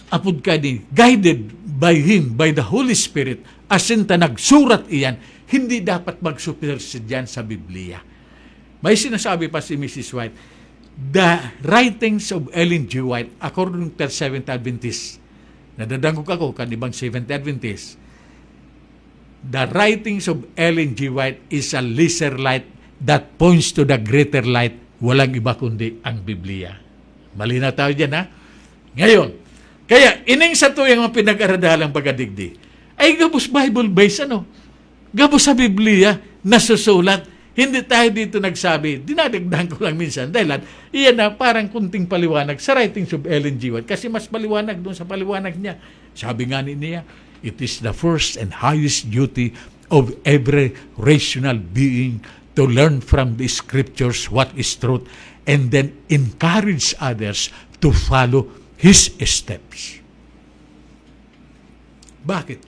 apod ka ni, guided by Him, by the Holy Spirit, asinta nagsurat iyan, hindi dapat magsupersid yan sa Biblia. May sinasabi pa si Mrs. White, the writings of Ellen G. White, according to Seventh Adventist, nadadangog ako kan ibang Seventh Adventist, the writings of Ellen G. White is a lesser light that points to the greater light. Walang iba kundi ang Biblia. Malinaw tayo dyan, ha? Ngayon, kaya ining sa to yung mga pinag-aradalang pagadigdi, ay gabos Bible-based, ano? Gabos sa Biblia, nasusulat. Hindi tayo dito nagsabi, dinadagdagan ko lang minsan, dahil iyan na parang kunting paliwanag sa writings of Ellen G. White, kasi mas paliwanag doon sa paliwanag niya. Sabi nga niya, it is the first and highest duty of every rational being to learn from the Scriptures what is truth and then encourage others to follow His steps. Bakit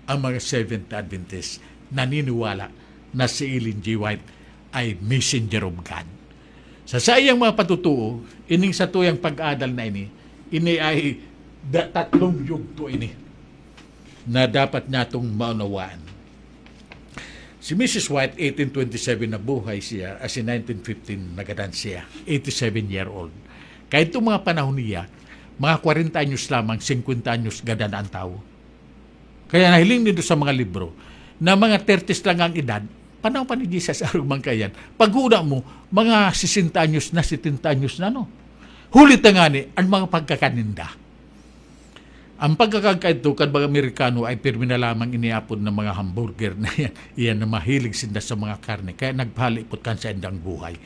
ang mga Seventh Adventists naniniwala na si Ellen G. White ay messenger of God? Sa sayang mga patutuo, ining sa tuyang pag-adal na ini ay tatlong yugto ini na dapat natong maunawaan. Si Mrs. White, 1827 na buhay siya, as in 1915 nagadan siya, 87-year-old. Kahit itong mga panahon niya, mga 40 anyos lamang, 50 anyos gadan ang tao. Kaya nahiling nito sa mga libro, na mga 30s lang ang edad, panahon pa ni Jesus arumang kayan. Pag-una mo, mga 60 anyos na, 70 anyos na, no? Hulit na nga ni, ang mga pagkakaninda. Ang pagkakagkaito kad mga Amerikano ay pirmi na lamang iniapon ng mga hamburger na iyan na mahilig sinda sa mga karne. Kaya nagpalipot kan sa endang buhay.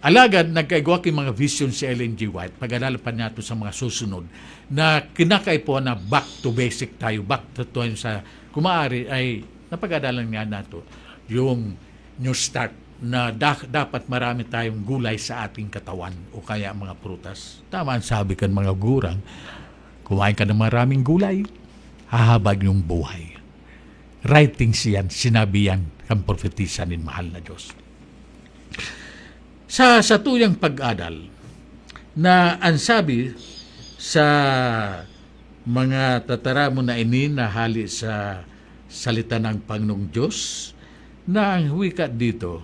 Alagad, nagkaigwa kay mga vision si Ellen G. White, pag-alalapan niya ito sa mga susunod, na kinakaipo na back to basic tayo, back to sa kumaari ay napag-adalan nga nato yung new start na dapat marami tayong gulay sa ating katawan o kaya mga prutas. Tama ang sabi kan mga gurang, kumain ka ng maraming gulay, hahabag yung buhay. Writings yan, sinabi yan, kang propetisa ni mahal na Diyos. Sa tuyang pag-adal, na ang sabi sa mga tataramo na ini na hali sa salita ng Panginoong Diyos, na ang wika dito,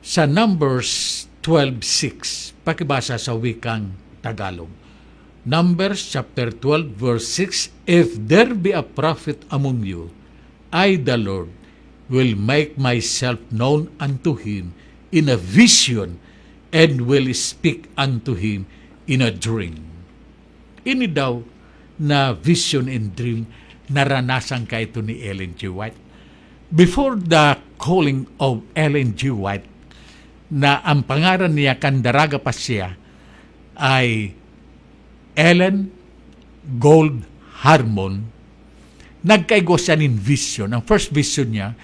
sa Numbers 12:6, pakibasa sa wikang Tagalog. Numbers chapter 12 verse 6, if there be a prophet among you, I the Lord will make myself known unto him in a vision and will speak unto him in a dream. Ini daw na vision and dream naranasan ka ito ni Ellen G. White. Before the calling of Ellen G. White, na ang pangaran niya kandaraga pa siya ay Ellen Gold Harmon, nagkaigo siya ng vision. Ang first vision niya,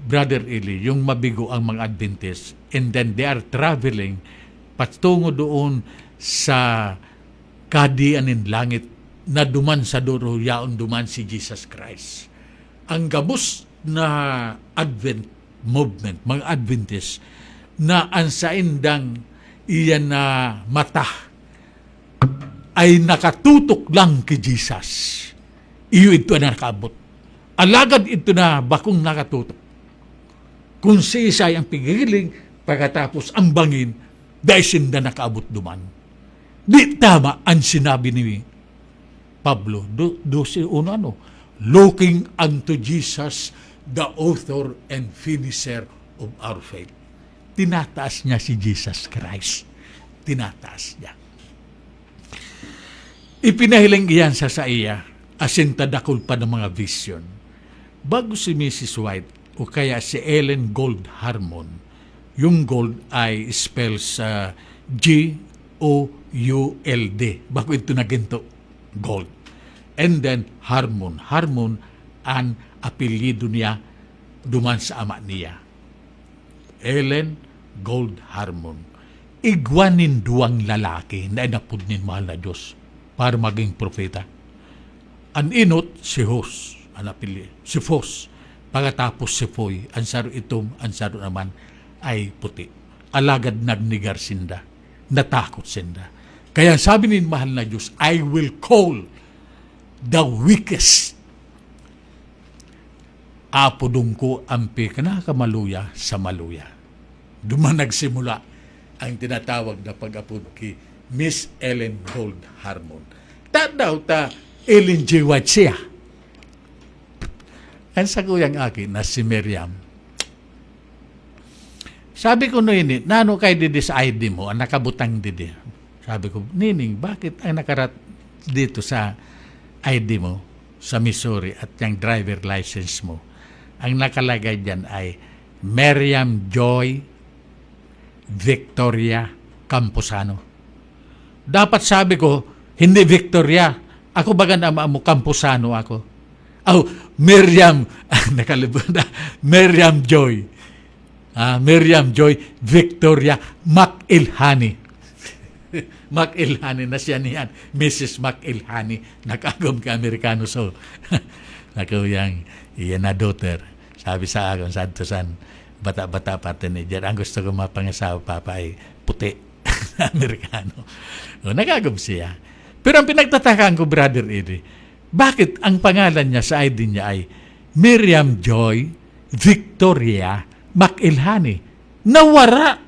Brother Eli, yung mabigo ang mga Adventist, and then they are traveling patungo doon sa kadian ng langit na duman sa duro, yaon duman si Jesus Christ. Ang gabos na Advent movement, mga Adventist, na ang saindang iyan na mata ay nakatutok lang kay Jesus. Iyo ito na nakaabot. Alagad ito na bakong nakatutok. Kung si Isay ang pigiling, pagkatapos ang bangin, dahil sinda nakaabot duman. Di tama ang sinabi ni Pablo, looking unto Jesus, the author and finisher of our faith. Tinataas niya si Jesus Christ. Tinataas niya. Ipinahiling iyan sa iya, asin tadakol pa ng mga vision. Bago si Mrs. White, o kaya si Ellen Gold Harmon, yung gold ay spell sa G-O-U-L-D. Bago ito na ginto, gold. And then Harmon. Harmon ang apelyido niya duman sa ama niya. Ellen Gold Harmon. Igwanin duwang lalaki na inapod ni mahal na Diyos para maging propeta. Ang inot si Hos, ang apelyido. Si Fos. Pagkatapos si Foy, ang saro itom, ang saro naman ay puti. Alagad nagnigar sinda. Natakot sinda. Kaya sabi ni mahal na Diyos, I will call the weakest. Apodong ko ampi kanakamaluya sa maluya. Duman nagsimula ang tinatawag na pag-apod kay Miss Ellen Gold Harmon. Daw ta Ellen G. White siya. Ang saguyang akin na si Miriam. Sabi ko no ini, nano kay didi sa ID mo, ang nakabutang didi. Sabi ko, Nining, bakit ang nakarat dito sa ID mo, sa Missouri, at yung driver license mo, ang nakalagay dyan ay Miriam Joy Victoria Camposano. Dapat sabi ko, hindi Victoria. Ako baga na mo, Camposano ako. Miriam, nakalimutan, Miriam Joy. Miriam Joy Victoria McIlhani. McIlhani na siya niyan. Mrs. McIlhani. Nakagom ka Amerikano. So, nakuyang iyan na daughter. Sabi sa akin, santosan, bata-bata pati ni Jer. Ang gusto ko mapangasawa papa ay puti. Amerikano. Nakagom siya. Pero ang pinagtatakaan ko, Brother Eddie, bakit ang pangalan niya sa ID niya ay Miriam Joy Victoria McIlhani? Nawara!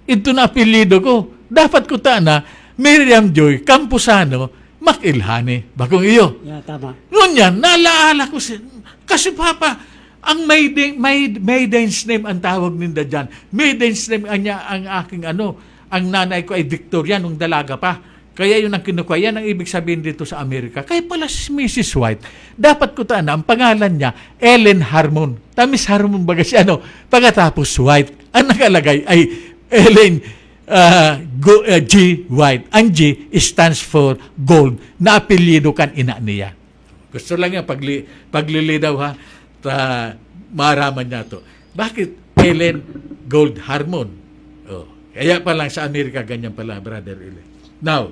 Ito na apelido ko. Dapat ko na Miriam Joy Camposano McIlhani. Bakong iyo. Yeah, tama. Ngunyan, nalaala ko siya. Kasi papa, ang maiden's name ang tawag ninda dyan. Maiden's name ang aking ang nanay ko ay Victoria nung dalaga pa. Kaya yun ang kinukuha. Yan ang ibig sabihin dito sa Amerika. Kaya pala si Mrs. White, dapat ko taan, ang pangalan niya, Ellen Harmon. Miss Harmon baga siya, pagkatapos White. Ang nakalagay ay Ellen G. White. Ang G stands for gold, na apelyido kan ina niya. Gusto lang niya, paglili daw ha, maraman niya to. Bakit Ellen Gold Harmon? Oh, kaya pa lang sa Amerika, ganyan pala, Brother Eli. Now,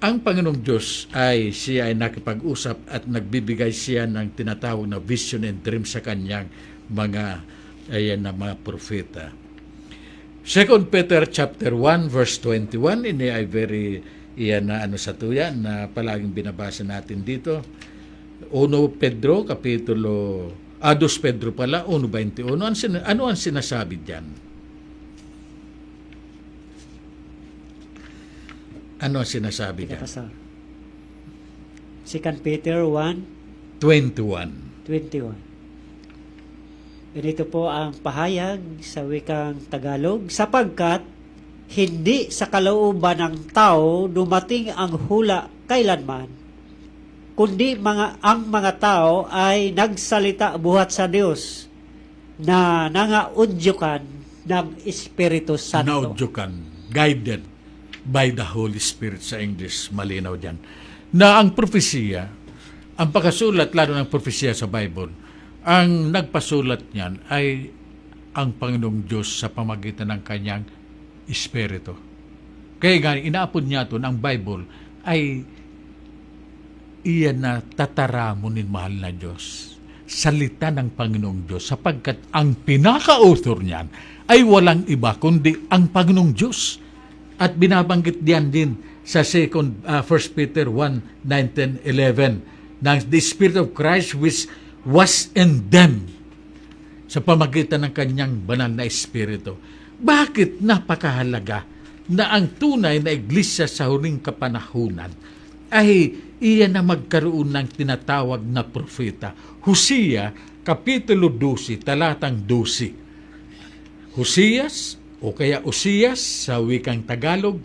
ang Panginoong Diyos siya ay nakipag-usap at nagbibigay siya ng tinatawag na vision and dream sa kanyang mga mga propeta. 2 Peter chapter 1 verse 21, ini ay very sa tuya na palaging binabasa natin dito. 1 Pedro kapitulo 2 Pedro pala 1:21. Ano ang sinasabi diyan? Ano ang sinasabi diyan? 2 Peter 1:21. Ganito po ang pahayag sa wikang Tagalog, sapagkat hindi sa kalooban ng tao dumating ang hula kailanman, kundi ang mga tao ay nagsalita buhat sa Diyos na nangaudyukan ng Espiritu Santo. Naudyukan, guided by the Holy Spirit sa English, malinaw dyan. Na ang propesiya, ang pagkasulat lalo ng propesiya sa Bible, ang nagpasulat niyan ay ang Panginoong Diyos sa pamagitan ng kanyang Espiritu. Kaya nga, inaapod niya ito ng Bible ay iyan na tataramunin, mahal na Diyos. Salita ng Panginoong Diyos, sapagkat ang pinaka-author niyan ay walang iba kundi ang Panginoong Diyos. At binabanggit diyan din sa 1 Peter 1, 9, 10, 11 na the Spirit of Christ which was in them sa pamagitan ng kanyang banal na Espiritu. Bakit napakahalaga na ang tunay na iglesia sa huling kapanahunan ay iyan na magkaroon ng tinatawag na propeta? Hosea, kapitulo 12, talatang 12. Hoseas, o kaya Osias sa wikang Tagalog,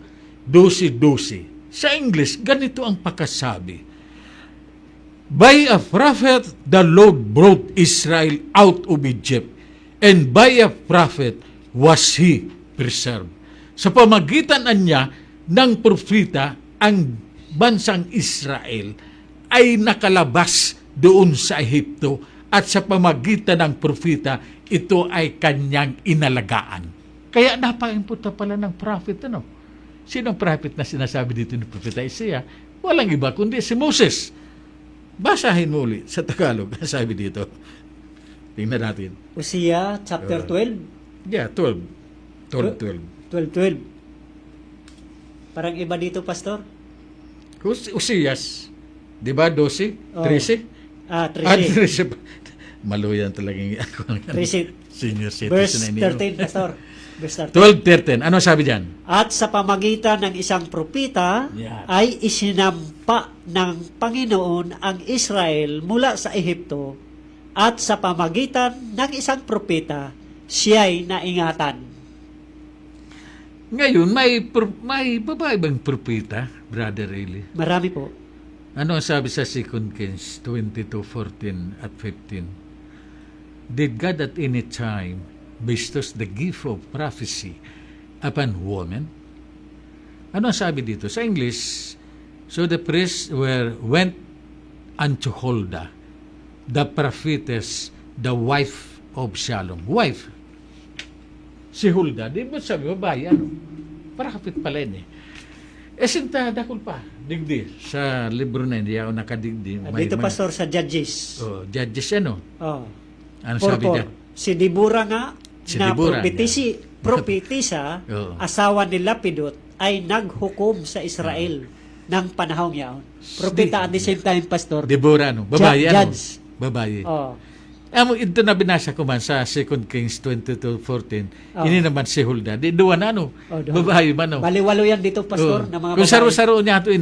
12:12. Sa English, ganito ang pakasabi. By a prophet, the Lord brought Israel out of Egypt, and by a prophet was he preserved. Sa pamagitan niya ng propeta, ang bansang Israel ay nakalabas doon sa Ehipto, at sa pamagitan ng propeta, ito ay kanyang inalagaan. Kaya napaka-importante pala ng prophet. Sino ang prophet na sinasabi dito ni Propeta Isaiah? Walang iba kundi si Moses. Basahin mo ulit sa Tagalog. Sabi dito. Tingnan natin. Hosea chapter 12. Yeah, 12. 12. 12. Parang iba dito, Pastor. Usias. Di ba? 12? Oh. 13? 13. 13. Maluyan talagang ako. 13. Senior citizen. Verse na ninyo. 13, Pastor. Verse 12:13. 13. Ano sabi dyan? At sa pamagitan ng isang propeta Yan. ay isinampa ng Panginoon ang Israel mula sa Ehipto, at sa pamagitan ng isang propeta siya'y naingatan. Ngayon, may babae bang propeta, Brother Eli? Marami po. Ano ang sabi sa 2 Kings 22:14 at 15? Did God at any time bestows the gift of prophecy upon women? Ano ang sabi dito? Sa English, so the priests went unto Huldah, the prophetess, the wife of Shalom. Wife. Si Huldah, di ba sabi, babae, prophet pala yun sinta, dakol pa, digdi. Sa libro na hindi ako nakadigdi. Dito, Pastor, sa Judges. Judges Oh. Ano sabi niya? Si Deborah nga, Si na Deborah, propetisa, Oo. asawa ni Lapidot, ay naghukom sa Israel ng panahong yaon. Propeta at the same time, Pastor. Deborah, babae, Judge. Babae. Oh. Ito na binasa ko man sa 2 Kings 22:14. Oh. Ini naman si Huldah. Di duwa na babae man Baliwalo yan dito, Pastor, na mga Kung babae. saro-saro niya ito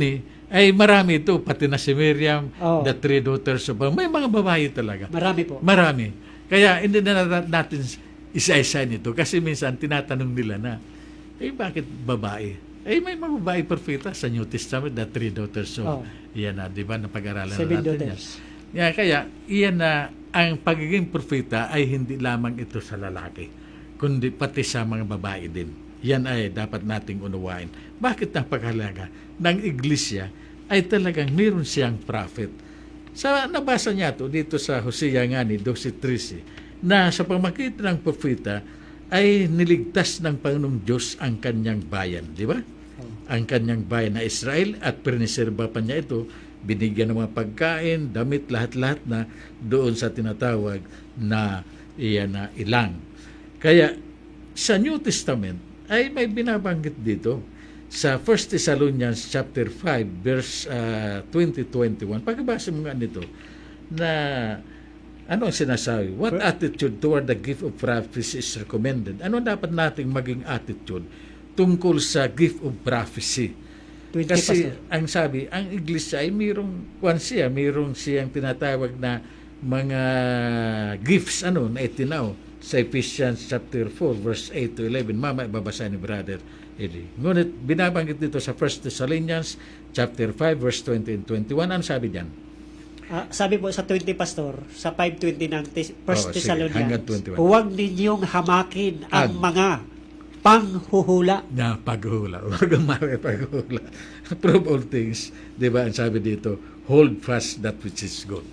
ay marami ito. Pati na si Miriam, Oh. the 3 daughters of may mga babae talaga. Marami po. Marami. Kaya hindi na natin isa-isa nito. Kasi minsan tinatanong nila na, bakit babae? May mga babae propeta sa New Testament na 3 daughters. So, Oh. yan na, di ba, napag-aralan 7 natin yan. daughters. Kaya, iyan na, ang pagiging propeta ay hindi lamang ito sa lalaki, kundi pati sa mga babae din. Yan ay dapat nating unawain. Bakit napakahalaga ng iglesia ay talagang meron siyang prophet? Nabasa niya to dito sa Hosea nga ni 12:13 na sa pamagitan ng propeta ay niligtas ng Panginoong Diyos ang kanyang bayan, di ba? Ang kanyang bayan na Israel, at piniserba pa niya ito, binigyan ng mga pagkain, damit, lahat-lahat na doon sa tinatawag na iyan na ilang. Kaya sa New Testament ay may binabanggit dito sa 1 Thessalonians chapter 5 verse 20-21. Pagkabasa mo nga nito na ano ang sinasabi? What attitude toward the gift of prophecy is recommended? Ano dapat nating maging attitude tungkol sa gift of prophecy? 20, Kasi Pastor. ang sabi, ang iglesia ay mayroong siyang tinatawag na mga gifts na itinaw sa Ephesians chapter 4 verse 8-11. Mama, ibabasa ni Brother Eddie. Ngunit binabanggit dito sa 1 Thessalonians chapter 5 verse 20 and 21. Ano sabi diyan? Sabi po sa 20, Pastor, sa 5:20 ng First Sige, Thessalonians, hanggang 21. huwag ninyong hamakin ang mga panghuhula. Na paghula. Huwag ang paghula. Prove all things. Diba? Ang sabi dito, hold fast that which is good.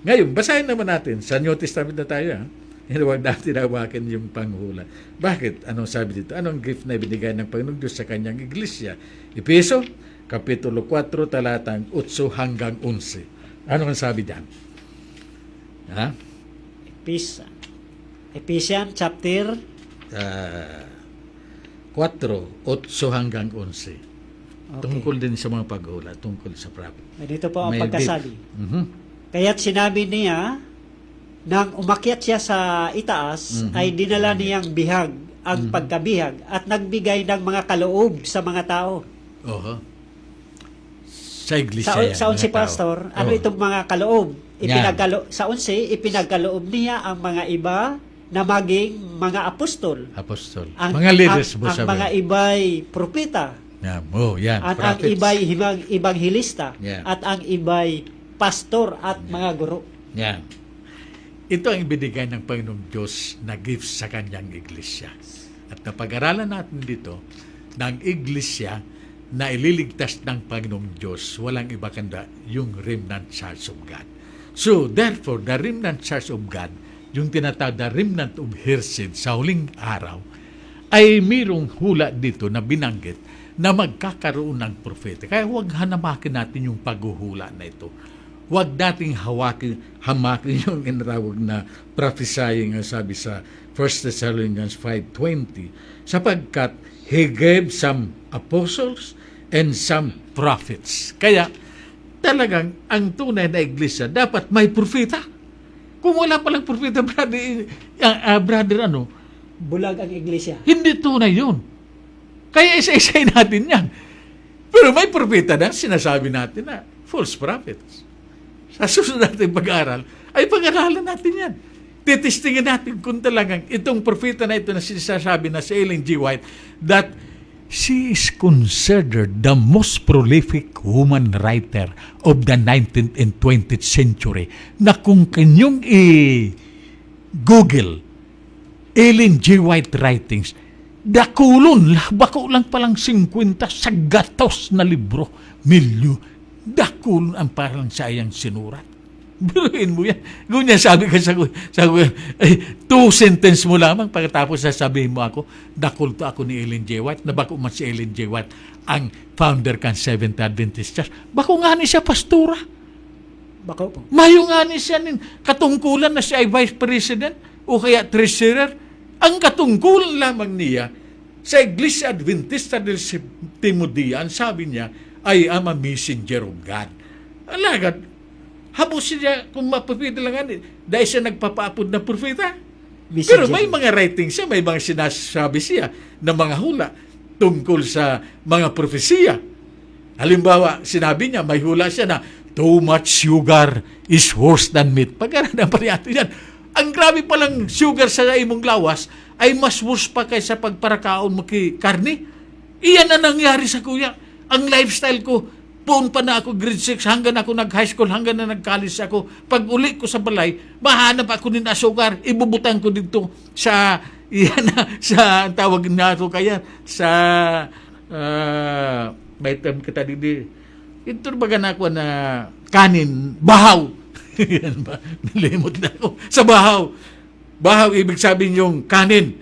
Ngayon, basahin naman natin. Sa New Testament na tayo, ha? Huwag natin hawakin yung panghula. Bakit? Anong sabi dito? Anong gift na binigay ng Panginoong Diyos sa kanyang iglesia? Efeso, Kapitulo 4, talatang 8 hanggang 11. Ano ang sabi diyan? Ha? Ephesians chapter 4, 8 hanggang 11. Tungkol din sa mga paghula, tungkol sa prophet. dito po ang May pagkasabi. gift. Mhm. Kaya't sinabi niya, nang umakyat siya sa itaas, ay dinala niyang bihag ang pagkabihag at nagbigay ng mga kaloob sa mga tao. Oho. Sa iglesia yan. Sa 11, mga tao. Pastor, ano Oo. itong mga kaloob? Yan. Sa 11, ipinagkaloob niya ang mga iba na maging mga apostol. Apostol. Ang, mga leaders ang, mo ang sabi. mga iba'y propeta. Yan. Oh, yan. At ang Prophets. iba'y ibanghilista. Yeah. At ang iba'y pastor at mga guro. Yan. Ito ang ibinigay ng Panginoong Diyos na gift sa kanyang iglesia. At napag-aralan natin dito ng iglesia na ililigtas ng Panginoong Diyos, walang iba kanda yung remnant church of God. So, therefore, the remnant church of God, yung tinatawag na remnant of Hersid sa huling araw, ay mayroong hula dito na binanggit na magkakaroon ng propeta. Kaya huwag hanamakin natin yung paghuhula na ito. Huwag nating hamakin yung inrawag na prophesying, sabi sa 1 Thessalonians 5:20, sapagkat He gave some apostles and some prophets. Kaya talagang ang tunay na iglesia dapat may propeta. Kung wala palang propeta, brother, Bulag ang iglesia. hindi tunay yun. Kaya isa-isay natin yan. Pero may propeta na, sinasabi natin na false prophets. Sa susunod natin pag-aaral, ay pag-aralan natin yan. Titistingin natin kung talagang itong propeta na ito na sinasabi na si Ellen G. White, that she is considered the most prolific woman writer of the 19th and 20th century, na kung kanyong i-google Ellen G. White writings, bako lang palang 50 sa gatos na libro, dakulon ang parang sayang sinurat. Biruin mo yan. Ganyan sabi ka sa 2 sentence mo lamang pagkatapos sasabihin mo ako, dakulto ako ni Ellen G. White, nabako man si Ellen G. White, ang founder kan Seventh Adventist Church. Bako nga ni siya pastora. Bako po. Mayo nga ni siya katungkulan na siya ay vice president o kaya treasurer. Ang katungkulan lamang niya sa Iglesia Adventista del Sétimo Día, ang sabi niya ay ama messenger of God. Alagad, habos siya kung mapapita lang dahil siya nagpapaapod na propeta. Pero may mga writings siya, may mga sinasabi siya na mga hula tungkol sa mga propesiya. Halimbawa, sinabi niya, may hula siya na too much sugar is worse than meat. Pag-aralan pa rin natin yan. ang grabe palang sugar sa imong lawas ay mas worse pa kaysa pagparakaon mo kay karne. Iyan na nangyari sa kuya. Ang lifestyle ko, poon pa na ako grade 6 hanggang ako nag-high school, hanggang na nag-college ako. Pag uli ko sa balay, mahanap ako ni sugar. Ibubutang ko dito sa, iyan na, sa, ang tawag na ito kaya, sa, may term kita didi. Ito baga na ako na kanin, bahaw. Yan ba? Nilimot na ako. Sa bahaw. Bahaw, ibig sabihin yung kanin.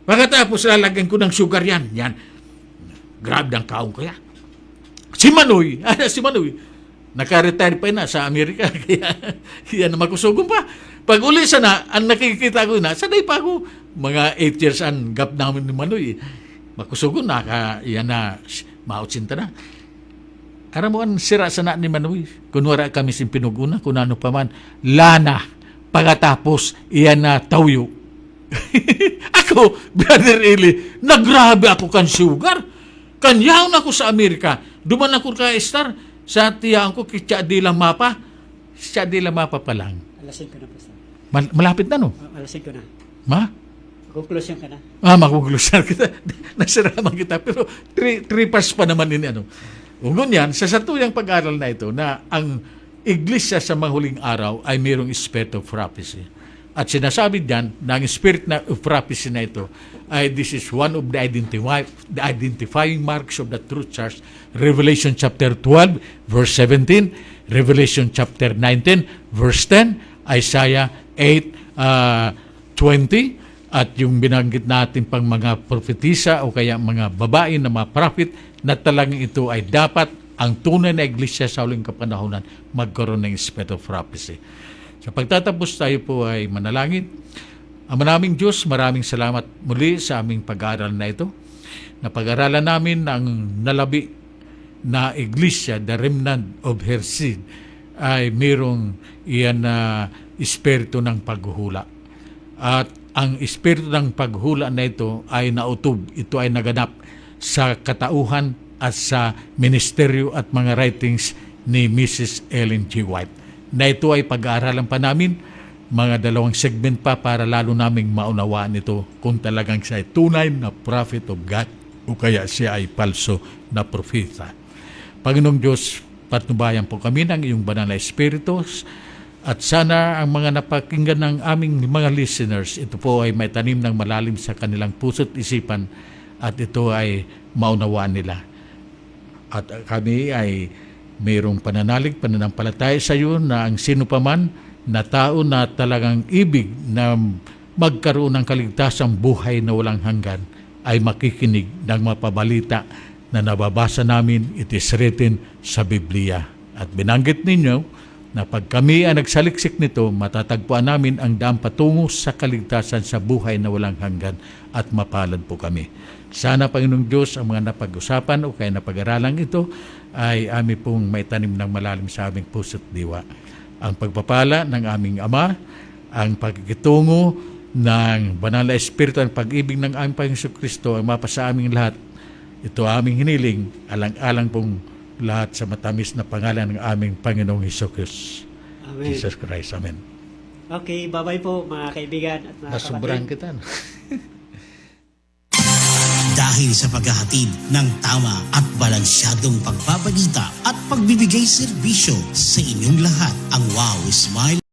Pagkatapos lalagyan ko ng sugar yan. Yan. Grabe ng kaong kaya. Si Manoy, naka-retire pa na sa Amerika. Kaya yan na makusugong pa. Pag uli sana, ang nakikita ko na, sanay pa ako. Mga 8 years ang gap namin ni Manoy. Makusugong na, yan na, mautsinta na. Aram mo ang sira sana ni Manoy. Kunwara kami sin pinuguna, kung ano pa man, lana, pagkatapos, iyan na tawyo. Ako, Brother Eli, nagrabe ako kan sugar. Kanyaw na ako sa Amerika. Duman ako ka Star, sa tiyaan ko, kitsa di lang mapa. Kitsa di lang mapa pa lang. Alasin ko na po, sir. Malapit na, no? Alasin ko na. Ma? Conclusion ka na. Magugulusan kita. Nasiraman kita. Pero 3 parts pa naman ini, ano. Ungon yan, sa satuyang pag-aral na ito, na ang iglesia sa mahuling araw ay mayroong spirit of prophecy. At sinasabi diyan na ang spirit of prophecy na ito ay this is one of the identifying marks of the true church. Revelation chapter 12, verse 17, Revelation chapter 19, verse 10, Isaiah 8:20, at yung binanggit natin pang mga propetisa o kaya mga babae na mga prophet na talagang ito ay dapat ang tunay na iglesia sa huling kapanahonan magkaroon ng spirit of prophecy. Sa pagtatapos tayo po ay manalangin. Ama naming Diyos, maraming salamat muli sa aming pag-aaral na ito. Na pag-aralan namin ang nalabi na iglesia, the remnant of her seed, ay mayroong iyan na espiritu ng paghuhula. At ang espiritu ng paghula na ito ay nautob. Ito ay naganap sa katauhan at sa ministeryo at mga writings ni Mrs. Ellen G. White. Na ito ay pag-aaralan pa namin, mga 2 segment pa para lalo naming maunawaan ito kung talagang siya ay tunay na prophet of God o kaya siya ay palso na propeta. Panginoong Diyos, patnubayan po kami ng iyong banal na espiritus at sana ang mga napakinggan ng aming mga listeners, ito po ay may tanim ng malalim sa kanilang puso't isipan at ito ay maunawaan nila. At kami ay mayroong pananampalataya sa iyo na ang sino pa man na tao na talagang ibig na magkaroon ng kaligtasang buhay na walang hanggan ay makikinig ng mapabalita na nababasa namin, it is written sa Biblia. At binanggit ninyo na pag kami ay nagsaliksik nito, matatagpuan namin ang daan patungo sa kaligtasan sa buhay na walang hanggan at mapalad po kami. Sana, Panginoong Diyos, ang mga napag-usapan o kaya napag-aralan ito ay amin pong may tanim ng malalim sa aming puso't diwa. Ang pagpapala ng aming Ama, ang pagkikitungo ng banal na espiritu at pag-ibig ng aming Panginoong Kristo ay mapasa aming lahat. Ito aming hiniling, alang-alang pong lahat sa matamis na pangalan ng aming Panginoong Hesus. Amen. Jesus Christ. Amen. Okay, bye-bye po mga kaibigan at mga Nasubran kapatid. kita. No? Dahil sa paghahatid ng tama at balansyadong pagbabalita at pagbibigay serbisyo sa inyong lahat, ang Wow Smile